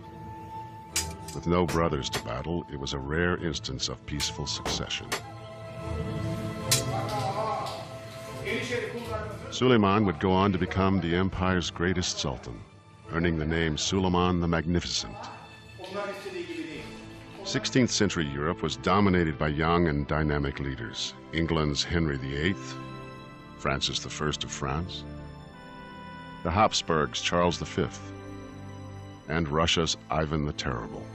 With no brothers to battle, it was a rare instance of peaceful succession. Suleiman would go on to become the empire's greatest sultan, earning the name Suleiman the Magnificent. 16th century Europe was dominated by young and dynamic leaders. England's Henry VIII, Francis I of France, the Habsburgs' Charles V, and Russia's Ivan the Terrible.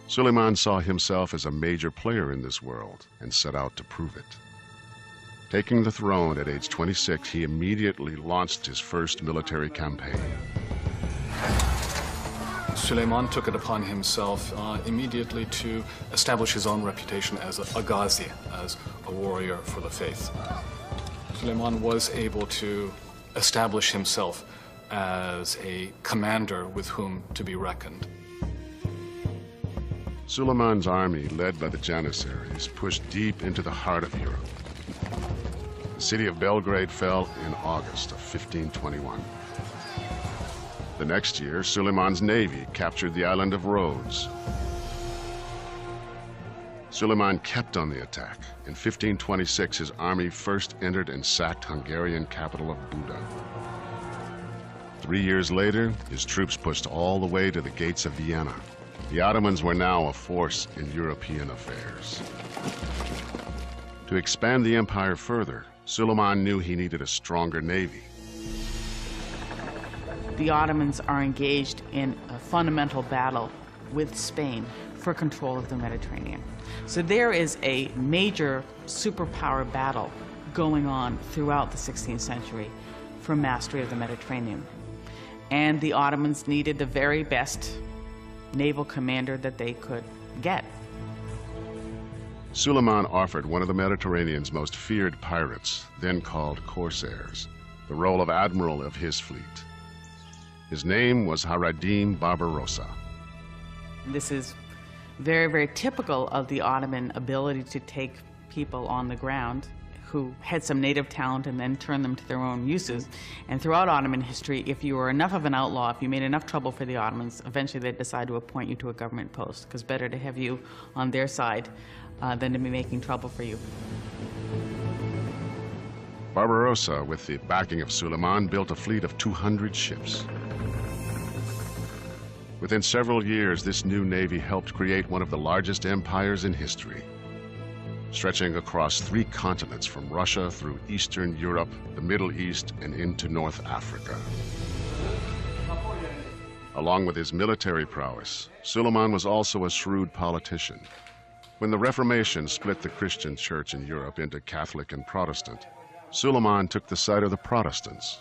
Suleiman saw himself as a major player in this world and set out to prove it. Taking the throne at age 26, he immediately launched his first military campaign. Suleiman took it upon himself immediately to establish his own reputation as a Ghazi, as a warrior for the faith. Suleiman was able to establish himself as a commander with whom to be reckoned. Suleiman's army, led by the Janissaries, pushed deep into the heart of Europe. The city of Belgrade fell in August of 1521. The next year, Suleiman's navy captured the island of Rhodes. Suleiman kept on the attack. In 1526, his army first entered and sacked Hungarian capital of Buda. 3 years later, his troops pushed all the way to the gates of Vienna. The Ottomans were now a force in European affairs. To expand the empire further, Suleiman knew he needed a stronger navy. The Ottomans are engaged in a fundamental battle with Spain for control of the Mediterranean. So there is a major superpower battle going on throughout the 16th century for mastery of the Mediterranean. And the Ottomans needed the very best naval commander that they could get. Suleiman offered one of the Mediterranean's most feared pirates, then called corsairs, the role of admiral of his fleet. His name was Hayreddin Barbarossa. This is very, very typical of the Ottoman ability to take people on the ground who had some native talent and then turn them to their own uses. And throughout Ottoman history, if you were enough of an outlaw, if you made enough trouble for the Ottomans, eventually they'd decide to appoint you to a government post, because better to have you on their side than to be making trouble for you. Barbarossa, with the backing of Suleiman, built a fleet of 200 ships. Within several years, this new navy helped create one of the largest empires in history, stretching across 3 continents from Russia through Eastern Europe, the Middle East, and into North Africa. Along with his military prowess, Suleiman was also a shrewd politician. When the Reformation split the Christian church in Europe into Catholic and Protestant, Suleiman took the side of the Protestants.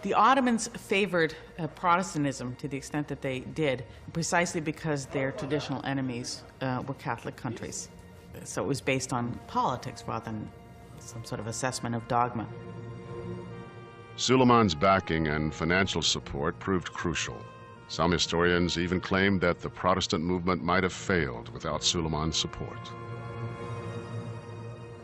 The Ottomans favored Protestantism to the extent that they did, precisely because their traditional enemies were Catholic countries. So it was based on politics rather than some sort of assessment of dogma. Suleiman's backing and financial support proved crucial. Some historians even claimed that the Protestant movement might have failed without Suleiman's support.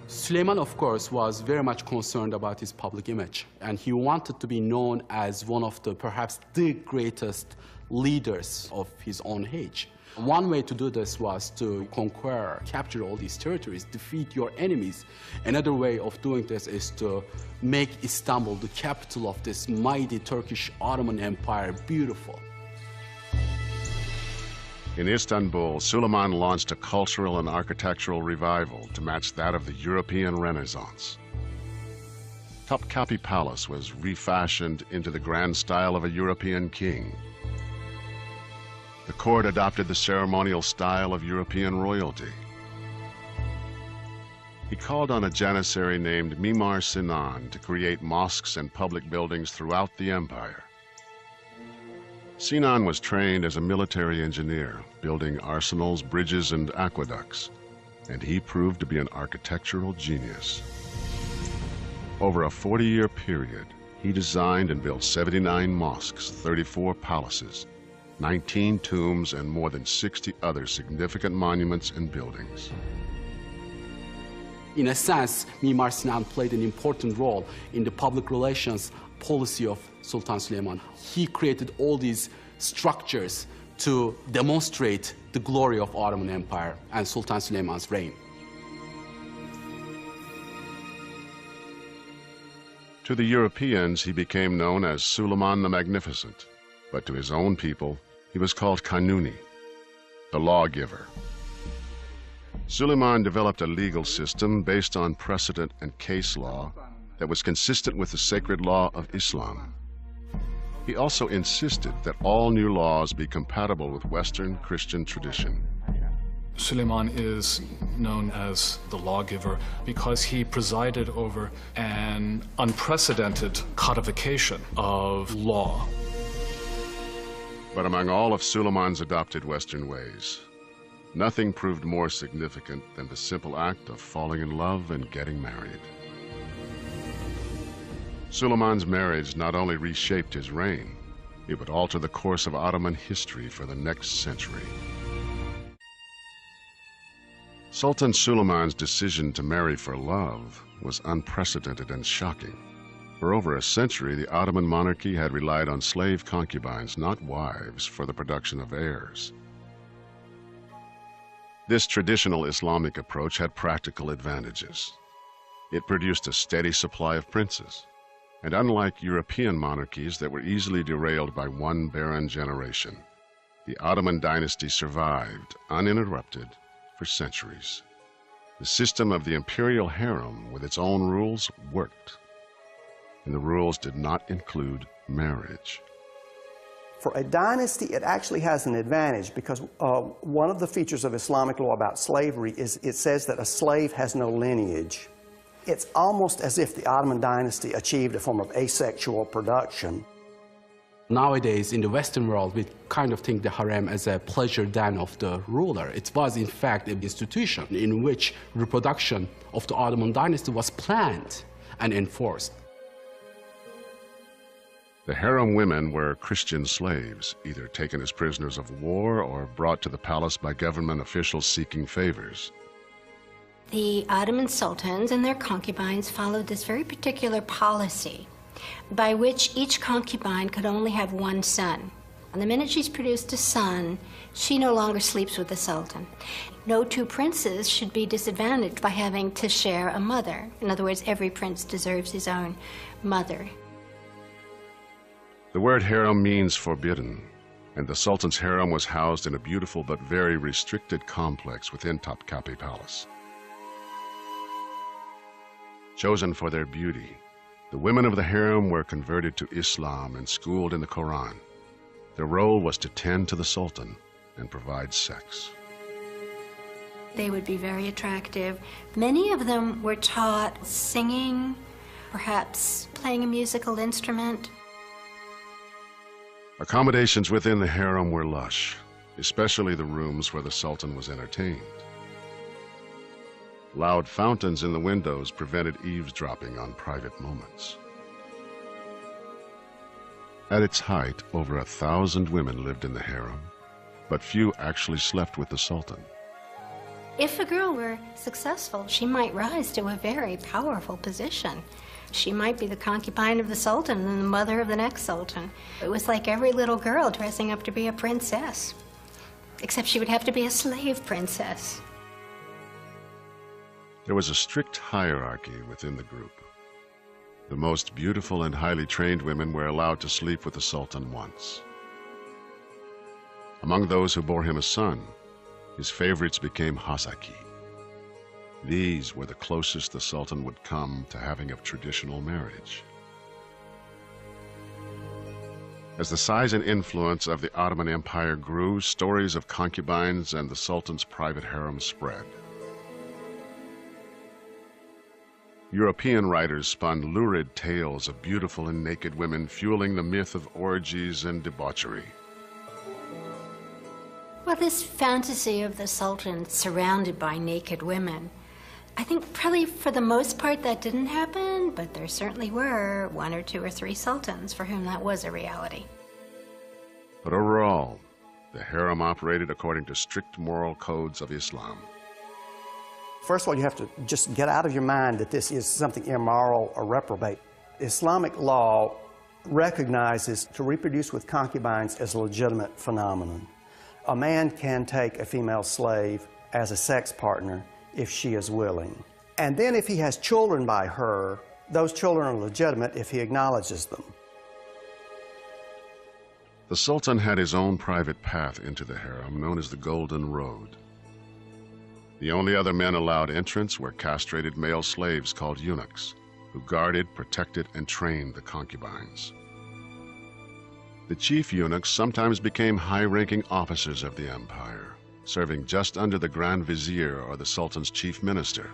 Suleiman, of course, was very much concerned about his public image, and he wanted to be known as one of the, perhaps the greatest leaders of his own age. One way to do this was to conquer, capture all these territories, defeat your enemies. Another way of doing this is to make Istanbul, the capital of this mighty Turkish Ottoman Empire, beautiful. In Istanbul, Suleiman launched a cultural and architectural revival to match that of the European Renaissance. Topkapi Palace was refashioned into the grand style of a European king. The court adopted the ceremonial style of European royalty. He called on a janissary named Mimar Sinan to create mosques and public buildings throughout the empire. Sinan was trained as a military engineer, building arsenals, bridges, and aqueducts, and he proved to be an architectural genius. Over a 40-year period, he designed and built 79 mosques, 34 palaces, 19 tombs, and more than 60 other significant monuments and buildings. In a sense, Mimar Sinan played an important role in the public relations policy of Sultan Süleyman. He created all these structures to demonstrate the glory of Ottoman Empire and Sultan Süleyman's reign. To the Europeans, he became known as Suleiman the Magnificent, but to his own people, he was called Kanuni, the lawgiver. Suleiman developed a legal system based on precedent and case law that was consistent with the sacred law of Islam. He also insisted that all new laws be compatible with Western Christian tradition. Suleiman is known as the lawgiver because he presided over an unprecedented codification of law. But among all of Suleiman's adopted Western ways, nothing proved more significant than the simple act of falling in love and getting married. Suleiman's marriage not only reshaped his reign, it would alter the course of Ottoman history for the next century. Sultan Suleiman's decision to marry for love was unprecedented and shocking. For over a century, the Ottoman monarchy had relied on slave concubines, not wives, for the production of heirs. This traditional Islamic approach had practical advantages. It produced a steady supply of princes, and unlike European monarchies that were easily derailed by one barren generation, the Ottoman dynasty survived, uninterrupted, for centuries. The system of the imperial harem with its own rules worked, and the rules did not include marriage. For a dynasty, it actually has an advantage because one of the features of Islamic law about slavery is it says that a slave has no lineage. It's almost as if the Ottoman dynasty achieved a form of asexual production. Nowadays, in the Western world, we kind of think the harem as a pleasure den of the ruler. It was, in fact, an institution in which reproduction of the Ottoman dynasty was planned and enforced. The harem women were Christian slaves, either taken as prisoners of war or brought to the palace by government officials seeking favors. The Ottoman sultans and their concubines followed this very particular policy by which each concubine could only have one son. And the minute she's produced a son, she no longer sleeps with the sultan. No two princes should be disadvantaged by having to share a mother. In other words, every prince deserves his own mother. The word harem means forbidden, and the Sultan's harem was housed in a beautiful but very restricted complex within Topkapi Palace. Chosen for their beauty, the women of the harem were converted to Islam and schooled in the Quran. Their role was to tend to the Sultan and provide sex. They would be very attractive. Many of them were taught singing, perhaps playing a musical instrument. Accommodations within the harem were lush, especially the rooms where the Sultan was entertained. Loud fountains in the windows prevented eavesdropping on private moments. At its height, over 1,000 women lived in the harem, but few actually slept with the Sultan. If a girl were successful, she might rise to a very powerful position. She might be the concubine of the Sultan and the mother of the next Sultan. It was like every little girl dressing up to be a princess, except she would have to be a slave princess. There was a strict hierarchy within the group. The most beautiful and highly trained women were allowed to sleep with the Sultan once. Among those who bore him a son, his favorites became Hasaki. These were the closest the Sultan would come to having a traditional marriage. As the size and influence of the Ottoman Empire grew, stories of concubines and the Sultan's private harem spread. European writers spun lurid tales of beautiful and naked women, fueling the myth of orgies and debauchery. Well, this fantasy of the Sultan surrounded by naked women, I think probably for the most part that didn't happen, but there certainly were 1 or 2 or 3 sultans for whom that was a reality. But overall, the harem operated according to strict moral codes of Islam. First of all, you have to just get out of your mind that this is something immoral or reprobate. Islamic law recognizes to reproduce with concubines as a legitimate phenomenon. A man can take a female slave as a sex partner if she is willing. And then if he has children by her, those children are legitimate if he acknowledges them. The Sultan had his own private path into the harem, known as the Golden Road. The only other men allowed entrance were castrated male slaves called eunuchs, who guarded, protected, and trained the concubines. The chief eunuchs sometimes became high-ranking officers of the empire, serving just under the Grand Vizier or the Sultan's chief minister.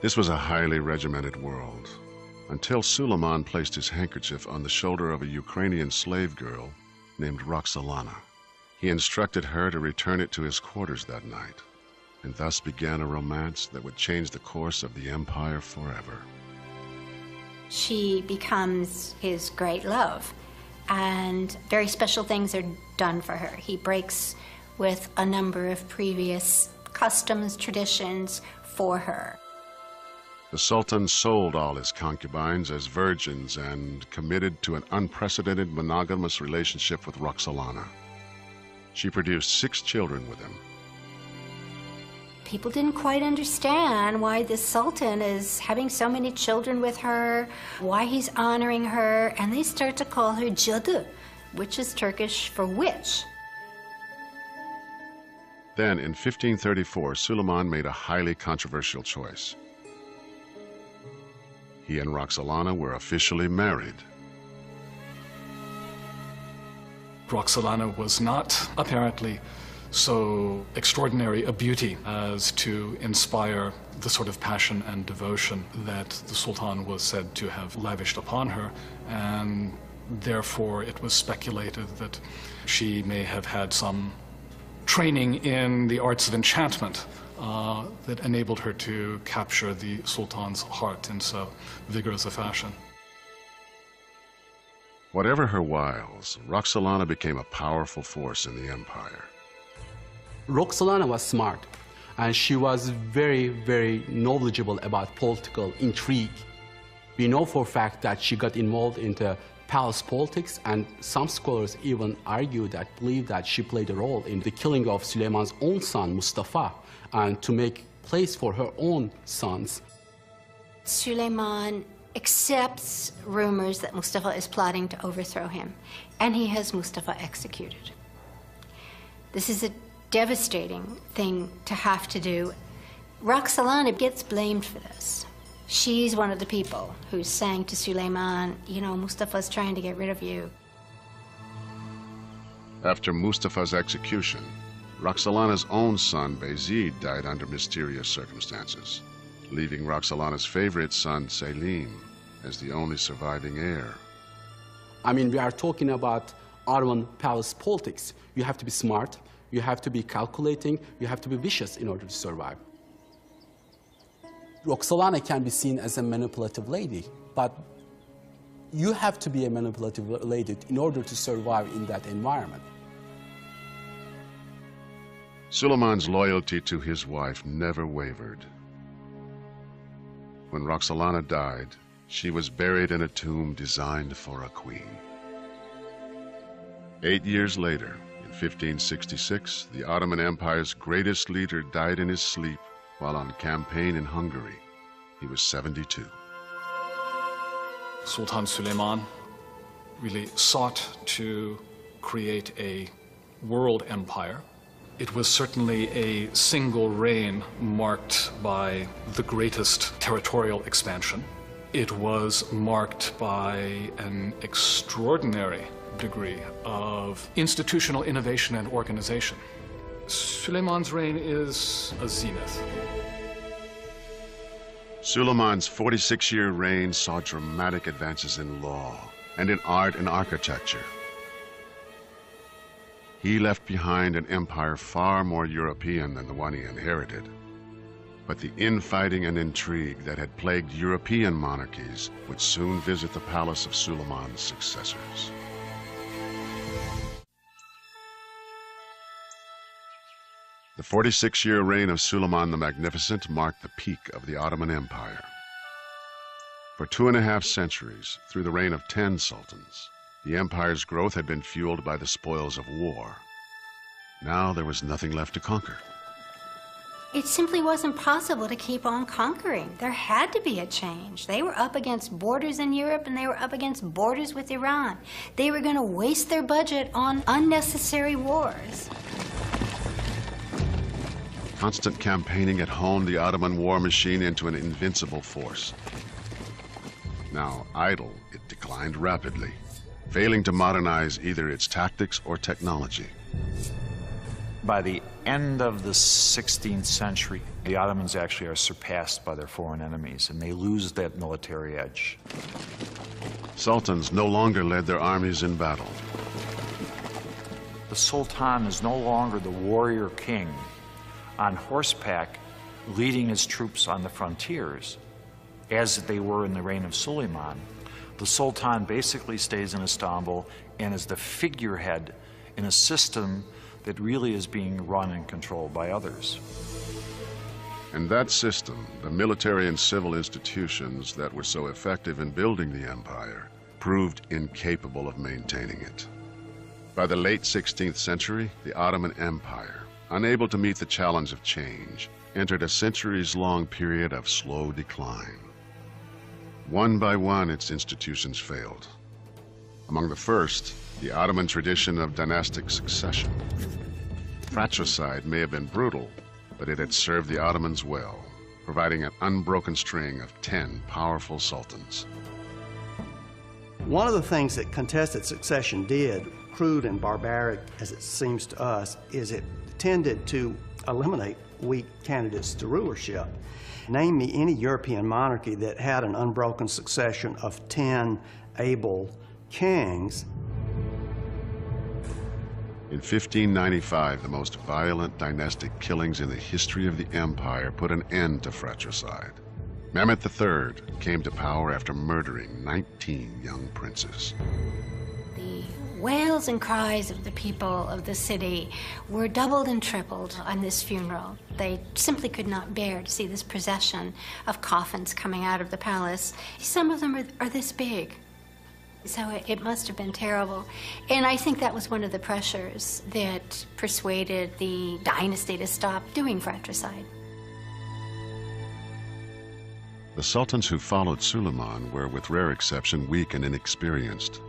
This was a highly regimented world, until Suleiman placed his handkerchief on the shoulder of a Ukrainian slave girl named Roxolana. He instructed her to return it to his quarters that night, and thus began a romance that would change the course of the empire forever. She becomes his great love, and very special things are done for her. He breaks with a number of previous customs, traditions for her. The Sultan sold all his concubines as virgins and committed to an unprecedented monogamous relationship with Roxolana. She produced 6 children with him, People didn't quite understand why this sultan is having so many children with her, why he's honoring her, and they start to call her cadı, which is Turkish for witch. Then, in 1534, Suleiman made a highly controversial choice. He and Roxolana were officially married. Roxolana was not apparently so extraordinary a beauty as to inspire the sort of passion and devotion that the Sultan was said to have lavished upon her, and therefore it was speculated that she may have had some training in the arts of enchantment that enabled her to capture the Sultan's heart in so vigorous a fashion. Whatever her wiles, Roxolana became a powerful force in the empire. Roxolana was smart, and she was very, very knowledgeable about political intrigue. We know for a fact that she got involved into palace politics, and some scholars even believe that she played a role in the killing of Süleyman's own son, Mustafa, and to make place for her own sons. Süleyman accepts rumors that Mustafa is plotting to overthrow him, and he has Mustafa executed. This is a devastating thing to have to do. Roxolana gets blamed for this. She's one of the people who's saying to Süleyman, you know, Mustafa's trying to get rid of you. After Mustafa's execution, Roxolana's own son, Bayezid, died under mysterious circumstances, leaving Roxolana's favorite son, Selim, as the only surviving heir. I mean, we are talking about Ottoman palace politics. You have to be smart, you have to be calculating, you have to be vicious in order to survive. Roxolana can be seen as a manipulative lady, but you have to be a manipulative lady in order to survive in that environment. Suleiman's loyalty to his wife never wavered. When Roxolana died, she was buried in a tomb designed for a queen. 8 years later, in 1566, the Ottoman Empire's greatest leader died in his sleep while on campaign in Hungary. He was 72. Sultan Süleyman really sought to create a world empire. It was certainly a single reign marked by the greatest territorial expansion. It was marked by an extraordinary degree of institutional innovation and organization. Süleyman's reign is a zenith. Suleiman's 46-year reign saw dramatic advances in law and in art and architecture. He left behind an empire far more European than the one he inherited. But the infighting and intrigue that had plagued European monarchies would soon visit the palace of Suleiman's successors. The 46-year reign of Suleiman the Magnificent marked the peak of the Ottoman Empire. For 2.5 centuries, through the reign of 10 sultans, the empire's growth had been fueled by the spoils of war. Now there was nothing left to conquer. It simply wasn't possible to keep on conquering. There had to be a change. They were up against borders in Europe, and they were up against borders with Iran. They were going to waste their budget on unnecessary wars. Constant campaigning had honed the Ottoman war machine into an invincible force. Now idle, it declined rapidly, failing to modernize either its tactics or technology. By the end of the 16th century, the Ottomans actually are surpassed by their foreign enemies, and they lose that military edge. Sultans no longer led their armies in battle. The Sultan is no longer the warrior king on horseback leading his troops on the frontiers, as they were in the reign of Suleiman. The Sultan basically stays in Istanbul and is the figurehead in a system that really is being run and controlled by others. And that system, the military and civil institutions that were so effective in building the empire, proved incapable of maintaining it. By the late 16th century, the Ottoman Empire, unable to meet the challenge of change, entered a centuries-long period of slow decline. One by one, its institutions failed. Among the first, the Ottoman tradition of dynastic succession. Fratricide may have been brutal, but it had served the Ottomans well, providing an unbroken string of 10 powerful sultans. One of the things that contested succession did, crude and barbaric as it seems to us, is it tended to eliminate weak candidates to rulership. Name me any European monarchy that had an unbroken succession of 10 able kings. In 1595, the most violent dynastic killings in the history of the empire put an end to fratricide. Mehmet III came to power after murdering 19 young princes. The wails and cries of the people of the city were doubled and tripled on this funeral. They simply could not bear to see this procession of coffins coming out of the palace. Some of them are this big. So it must have been terrible. And I think that was one of the pressures that persuaded the dynasty to stop doing fratricide. The sultans who followed Suleiman were, with rare exception, weak and inexperienced.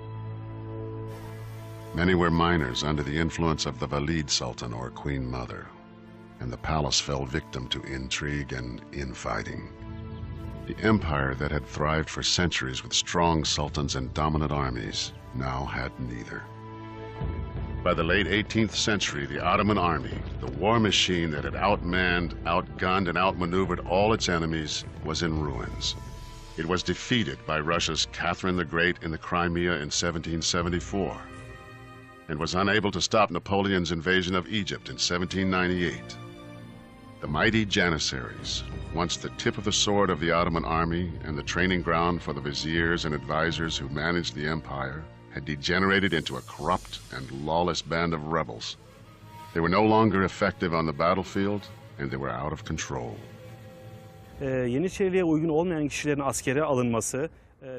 Many were minors under the influence of the Valid Sultan, or Queen Mother, and the palace fell victim to intrigue and infighting. The empire that had thrived for centuries with strong sultans and dominant armies now had neither. By the late 18th century, the Ottoman army, the war machine that had outmanned, outgunned, and outmaneuvered all its enemies, was in ruins. It was defeated by Russia's Catherine the Great in the Crimea in 1774, and was unable to stop Napoleon's invasion of Egypt in 1798. The mighty Janissaries, once the tip of the sword of the Ottoman army and the training ground for the viziers and advisors who managed the empire, had degenerated into a corrupt and lawless band of rebels. They were no longer effective on the battlefield, and they were out of control. Yeniçeriliğe uygun olmayan kişilerin askere alınması.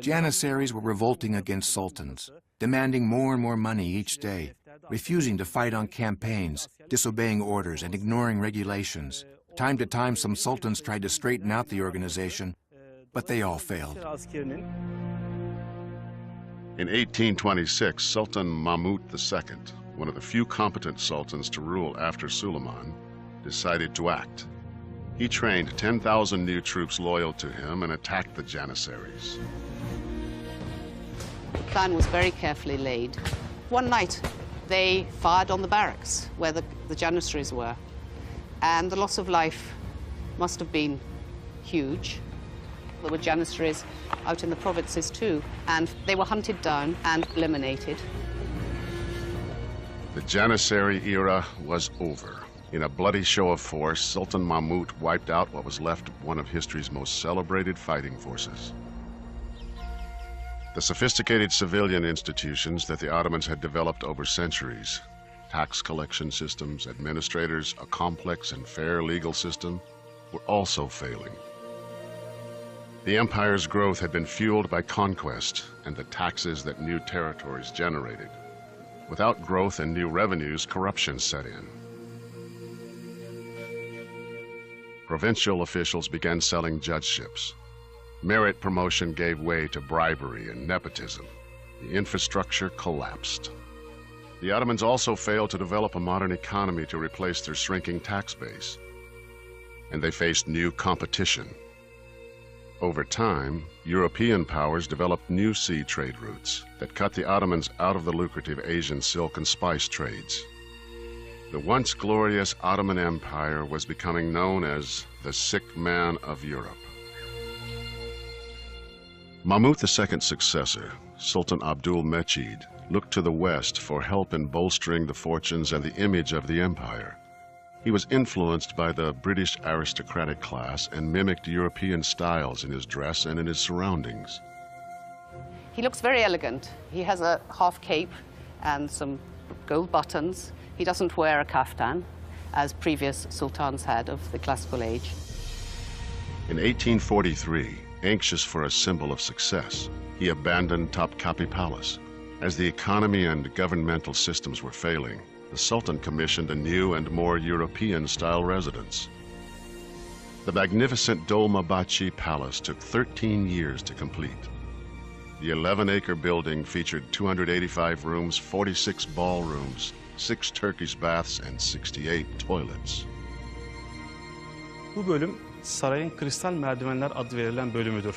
Janissaries were revolting against sultans, demanding more and more money each day, refusing to fight on campaigns, disobeying orders, and ignoring regulations. Time to time, some sultans tried to straighten out the organization, but they all failed. In 1826, Sultan Mahmud II, one of the few competent sultans to rule after Suleiman, decided to act. He trained 10,000 new troops loyal to him and attacked the Janissaries. The plan was very carefully laid. One night, they fired on the barracks where the Janissaries were, and the loss of life must have been huge. There were Janissaries out in the provinces too, and they were hunted down and eliminated. The Janissary era was over. In a bloody show of force, Sultan Mahmud wiped out what was left of one of history's most celebrated fighting forces. The sophisticated civilian institutions that the Ottomans had developed over centuries, tax collection systems, administrators, a complex and fair legal system, were also failing. The empire's growth had been fueled by conquest and the taxes that new territories generated. Without growth and new revenues, corruption set in. Provincial officials began selling judgeships. Merit promotion gave way to bribery and nepotism. The infrastructure collapsed. The Ottomans also failed to develop a modern economy to replace their shrinking tax base. And they faced new competition. Over time, European powers developed new sea trade routes that cut the Ottomans out of the lucrative Asian silk and spice trades. The once glorious Ottoman Empire was becoming known as the sick man of Europe. Mahmud II's successor, Sultan Abdul Mejid, looked to the West for help in bolstering the fortunes and the image of the empire. He was influenced by the British aristocratic class and mimicked European styles in his dress and in his surroundings. He looks very elegant. He has a half cape and some gold buttons. He doesn't wear a kaftan, as previous sultans had of the classical age. In 1843, anxious for a symbol of success, he abandoned Topkapi Palace. As the economy and governmental systems were failing, the Sultan commissioned a new and more European-style residence. The magnificent Dolmabahce Palace took 13 years to complete. The 11-acre building featured 285 rooms, 46 ballrooms, 6 Turkish baths, and 68 toilets. Bu bölüm sarayın kristal merdivenler adı verilen bölümüdür.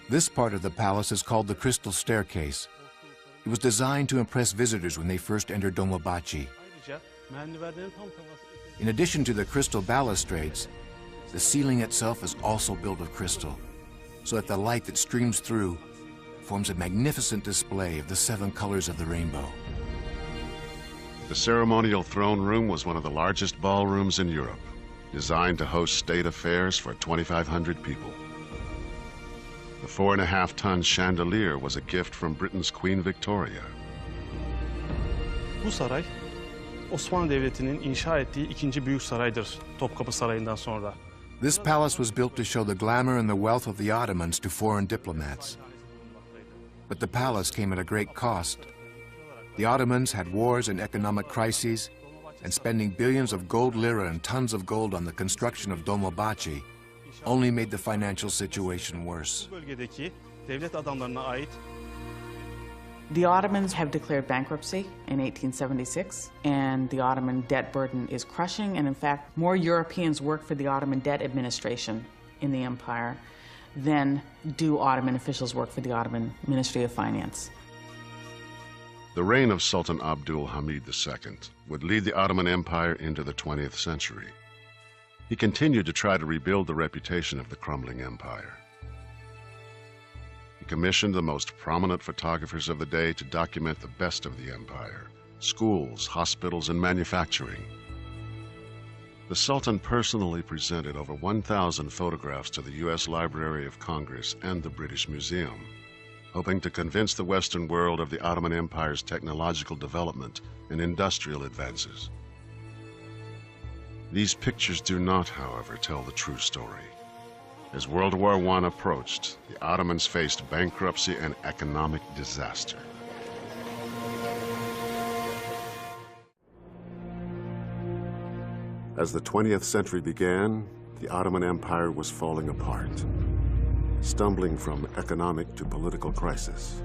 This part of the palace is called the Crystal Staircase. It was designed to impress visitors when they first entered Dolmabahce. Ayrıca merdivenlerin tam tavası... In addition to the crystal balustrades, the ceiling itself is also built of crystal, so that the light that streams through forms a magnificent display of the 7 colors of the rainbow. The ceremonial throne room was one of the largest ballrooms in Europe, designed to host state affairs for 2,500 people. The 4.5-ton chandelier was a gift from Britain's Queen Victoria. Bu saray, Osmanlı Devleti'nin inşa ettiği ikinci büyük saraydır, Topkapı Sarayı'ndan sonra. This palace was built to show the glamour and the wealth of the Ottomans to foreign diplomats. But the palace came at a great cost. The Ottomans had wars and economic crises, and spending billions of gold lira and tons of gold on the construction of Dolmabahce only made the financial situation worse. Bu bölgedeki devlet adamlarına ait The Ottomans have declared bankruptcy in 1876, and the Ottoman debt burden is crushing, and in fact, more Europeans work for the Ottoman debt administration in the empire than do Ottoman officials work for the Ottoman Ministry of Finance. The reign of Sultan Abdul Hamid II would lead the Ottoman Empire into the 20th century. He continued to try to rebuild the reputation of the crumbling empire. He commissioned the most prominent photographers of the day to document the best of the empire: schools, hospitals, and manufacturing. The Sultan personally presented over 1,000 photographs to the U.S. Library of Congress and the British Museum, hoping to convince the Western world of the Ottoman Empire's technological development and industrial advances. These pictures do not, however, tell the true story. As World War I approached, the Ottomans faced bankruptcy and economic disaster. As the 20th century began, the Ottoman Empire was falling apart, stumbling from economic to political crisis.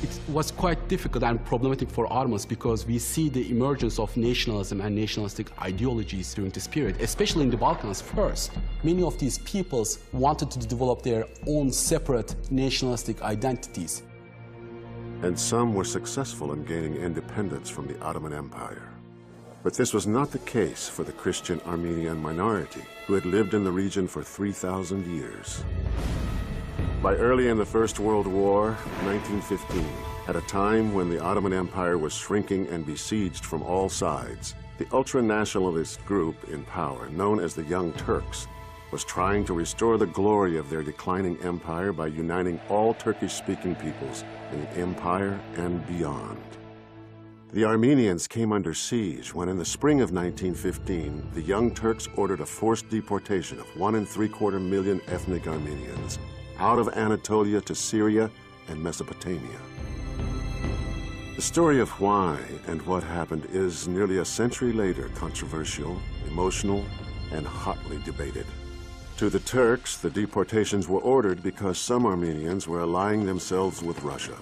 It was quite difficult and problematic for Ottomans because we see the emergence of nationalism and nationalistic ideologies during this period, especially in the Balkans first. Many of these peoples wanted to develop their own separate nationalistic identities. And some were successful in gaining independence from the Ottoman Empire. But this was not the case for the Christian Armenian minority, who had lived in the region for 3,000 years. By early in the First World War, 1915, at a time when the Ottoman Empire was shrinking and besieged from all sides, the ultra-nationalist group in power, known as the Young Turks, was trying to restore the glory of their declining empire by uniting all Turkish-speaking peoples in the empire and beyond. The Armenians came under siege when, in the spring of 1915, the Young Turks ordered a forced deportation of 1.75 million ethnic Armenians out of Anatolia to Syria and Mesopotamia. The story of why and what happened is, nearly a century later, controversial, emotional, and hotly debated. To the Turks, the deportations were ordered because some Armenians were allying themselves with Russia,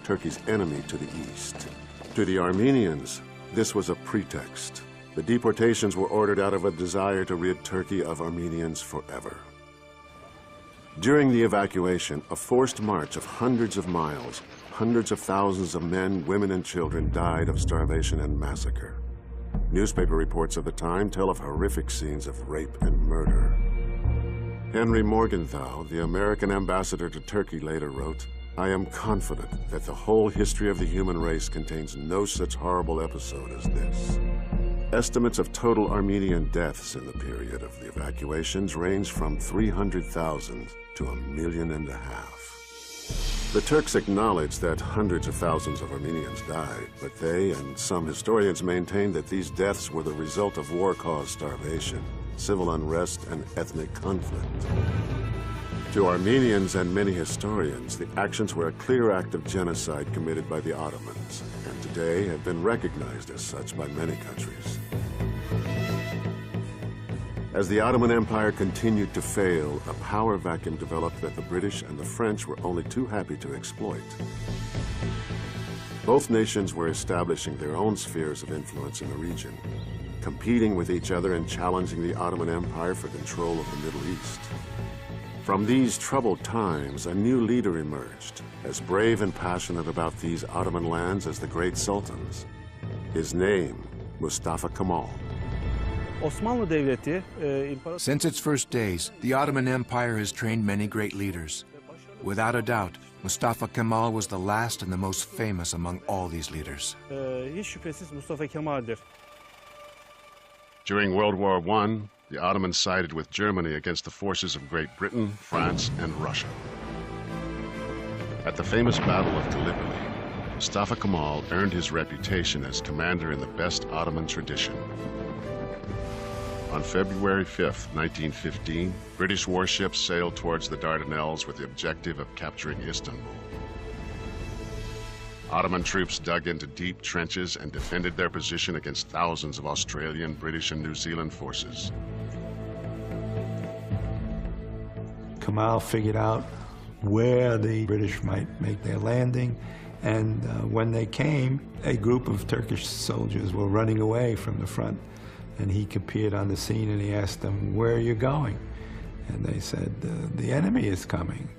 Turkey's enemy to the east. To the Armenians, this was a pretext. The deportations were ordered out of a desire to rid Turkey of Armenians forever. During the evacuation, a forced march of hundreds of miles, hundreds of thousands of men, women, and children died of starvation and massacre. Newspaper reports of the time tell of horrific scenes of rape and murder. Henry Morgenthau, the American ambassador to Turkey, later wrote, "I am confident that the whole history of the human race contains no such horrible episode as this." Estimates of total Armenian deaths in the period of the evacuations range from 300,000 to 1.5 million. The Turks acknowledge that hundreds of thousands of Armenians died, but they and some historians maintain that these deaths were the result of war-caused starvation, civil unrest, and ethnic conflict. To Armenians and many historians, the actions were a clear act of genocide committed by the Ottomans, and today have been recognized as such by many countries. As the Ottoman Empire continued to fail, a power vacuum developed that the British and the French were only too happy to exploit. Both nations were establishing their own spheres of influence in the region, competing with each other and challenging the Ottoman Empire for control of the Middle East. From these troubled times, a new leader emerged, as brave and passionate about these Ottoman lands as the great sultans. His name, Mustafa Kemal. Osmanlı Devleti, Since its first days, the Ottoman Empire has trained many great leaders. Without a doubt, Mustafa Kemal was the last and the most famous among all these leaders. hiç şüphesiz Mustafa Kemal'dir. During World War I, the Ottomans sided with Germany against the forces of Great Britain, France, and Russia. At the famous Battle of Gallipoli, Mustafa Kemal earned his reputation as commander in the best Ottoman tradition. On February 5, 1915, British warships sailed towards the Dardanelles with the objective of capturing Istanbul. Ottoman troops dug into deep trenches and defended their position against thousands of Australian, British, and New Zealand forces. Kemal figured out where the British might make their landing, and when they came, a group of Turkish soldiers were running away from the front. And he appeared on the scene and he asked them, "Where are you going?" And they said, "The enemy is coming."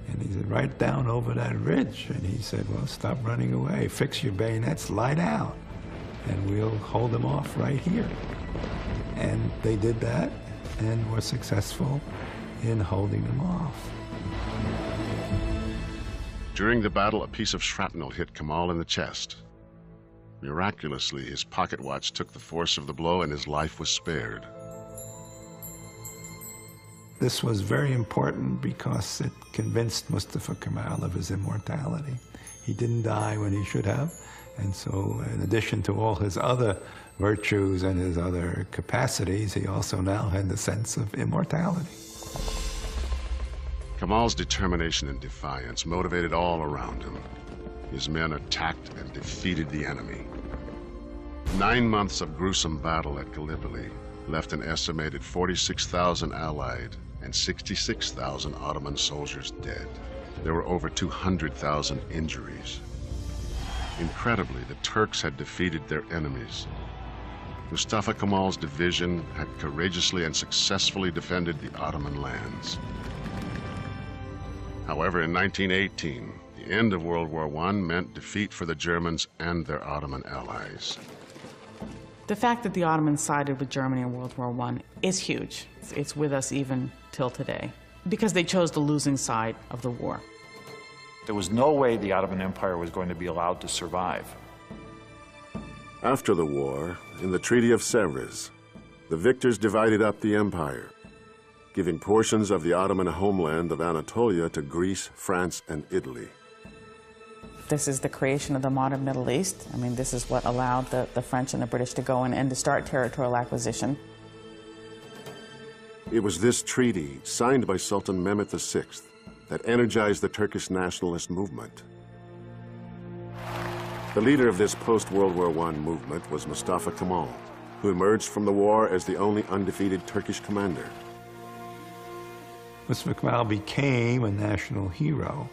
And he said, "Right down over that ridge." And he said, "Well, stop running away. Fix your bayonets, lie down, and we'll hold them off right here." And they did that and were successful in holding them off. During the battle, a piece of shrapnel hit Kemal in the chest. Miraculously, his pocket watch took the force of the blow and his life was spared. This was very important because it convinced Mustafa Kemal of his immortality. He didn't die when he should have, and so in addition to all his other virtues and his other capacities, he also now had the sense of immortality. Kemal's determination and defiance motivated all around him. His men attacked and defeated the enemy. 9 months of gruesome battle at Gallipoli left an estimated 46,000 Allied and 66,000 Ottoman soldiers dead. There were over 200,000 injuries. Incredibly, the Turks had defeated their enemies. Mustafa Kemal's division had courageously and successfully defended the Ottoman lands. However, in 1918, the end of World War I meant defeat for the Germans and their Ottoman allies. The fact that the Ottomans sided with Germany in World War I is huge. It's with us even till today, because they chose the losing side of the war. There was no way the Ottoman Empire was going to be allowed to survive. After the war, in the Treaty of Sèvres, the victors divided up the empire, giving portions of the Ottoman homeland of Anatolia to Greece, France, and Italy. This is the creation of the modern Middle East. I mean, this is what allowed the French and the British to go in and to start territorial acquisition. It was this treaty, signed by Sultan Mehmet VI, that energized the Turkish nationalist movement. The leader of this post-World War I movement was Mustafa Kemal, who emerged from the war as the only undefeated Turkish commander. Mustafa Kemal became a national hero.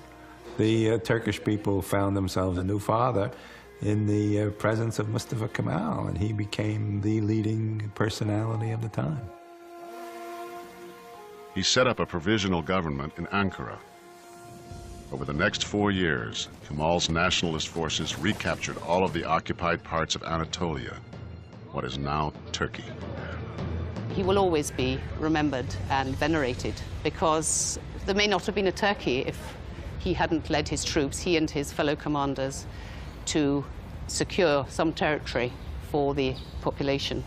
The Turkish people found themselves a new father in the presence of Mustafa Kemal, and he became the leading personality of the time. He set up a provisional government in Ankara. Over the next 4 years, Kemal's nationalist forces recaptured all of the occupied parts of Anatolia, what is now Turkey. He will always be remembered and venerated because there may not have been a Turkey if he hadn't led his troops, he and his fellow commanders, to secure some territory for the population.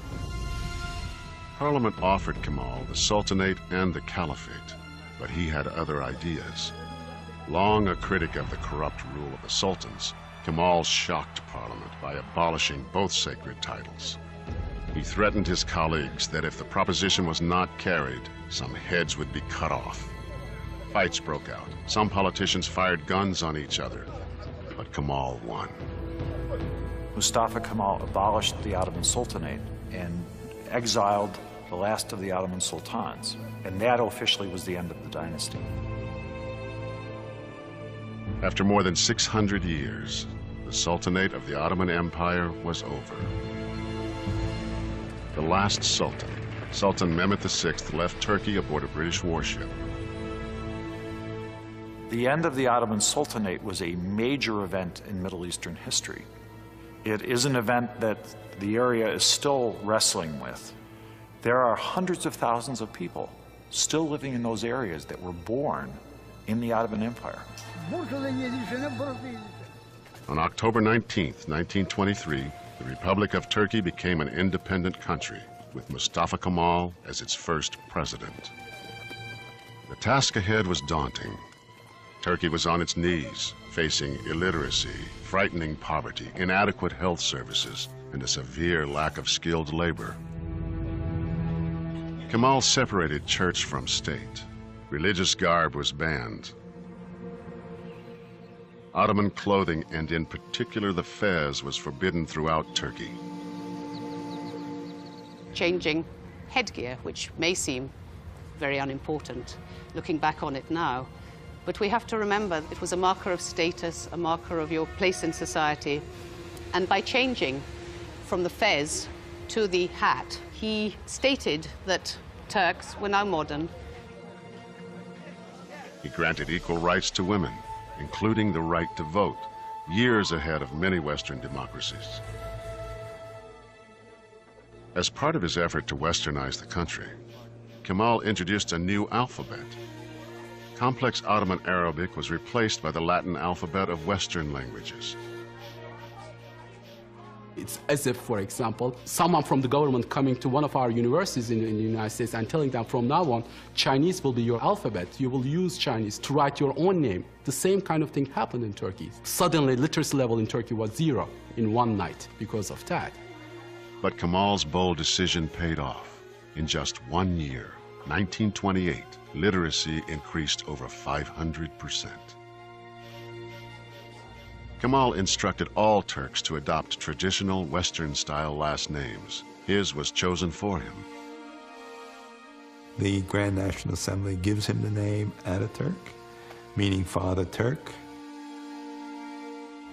Parliament offered Kemal the Sultanate and the Caliphate, but he had other ideas. Long a critic of the corrupt rule of the sultans, Kemal shocked Parliament by abolishing both sacred titles. He threatened his colleagues that if the proposition was not carried, some heads would be cut off. Fights broke out. Some politicians fired guns on each other, but Kemal won. Mustafa Kemal abolished the Ottoman Sultanate and exiled the last of the Ottoman sultans, and that officially was the end of the dynasty. After more than 600 years, the Sultanate of the Ottoman Empire was over. The last Sultan, Sultan Mehmet VI, left Turkey aboard a British warship. The end of the Ottoman Sultanate was a major event in Middle Eastern history. It is an event that the area is still wrestling with. There are hundreds of thousands of people still living in those areas that were born in the Ottoman Empire. On October 19th, 1923, the Republic of Turkey became an independent country, with Mustafa Kemal as its first president. The task ahead was daunting. Turkey was on its knees, facing illiteracy, frightening poverty, inadequate health services, and a severe lack of skilled labor. Kemal separated church from state. Religious garb was banned. Ottoman clothing, and in particular the fez, was forbidden throughout Turkey. Changing headgear, which may seem very unimportant, looking back on it now, but we have to remember it was a marker of status, a marker of your place in society, and by changing from the fez to the hat, he stated that Turks were now modern. He granted equal rights to women, including the right to vote, years ahead of many Western democracies. As part of his effort to westernize the country, Kemal introduced a new alphabet. Complex Ottoman Arabic was replaced by the Latin alphabet of Western languages. It's as if, for example, someone from the government coming to one of our universities in the United States and telling them from now on, Chinese will be your alphabet. You will use Chinese to write your own name. The same kind of thing happened in Turkey. Suddenly, literacy level in Turkey was 0 in one night because of that. But Kemal's bold decision paid off. In just 1 year, 1928, literacy increased over 500%. Kemal instructed all Turks to adopt traditional Western-style last names. His was chosen for him. The Grand National Assembly gives him the name Ataturk, meaning Father Turk.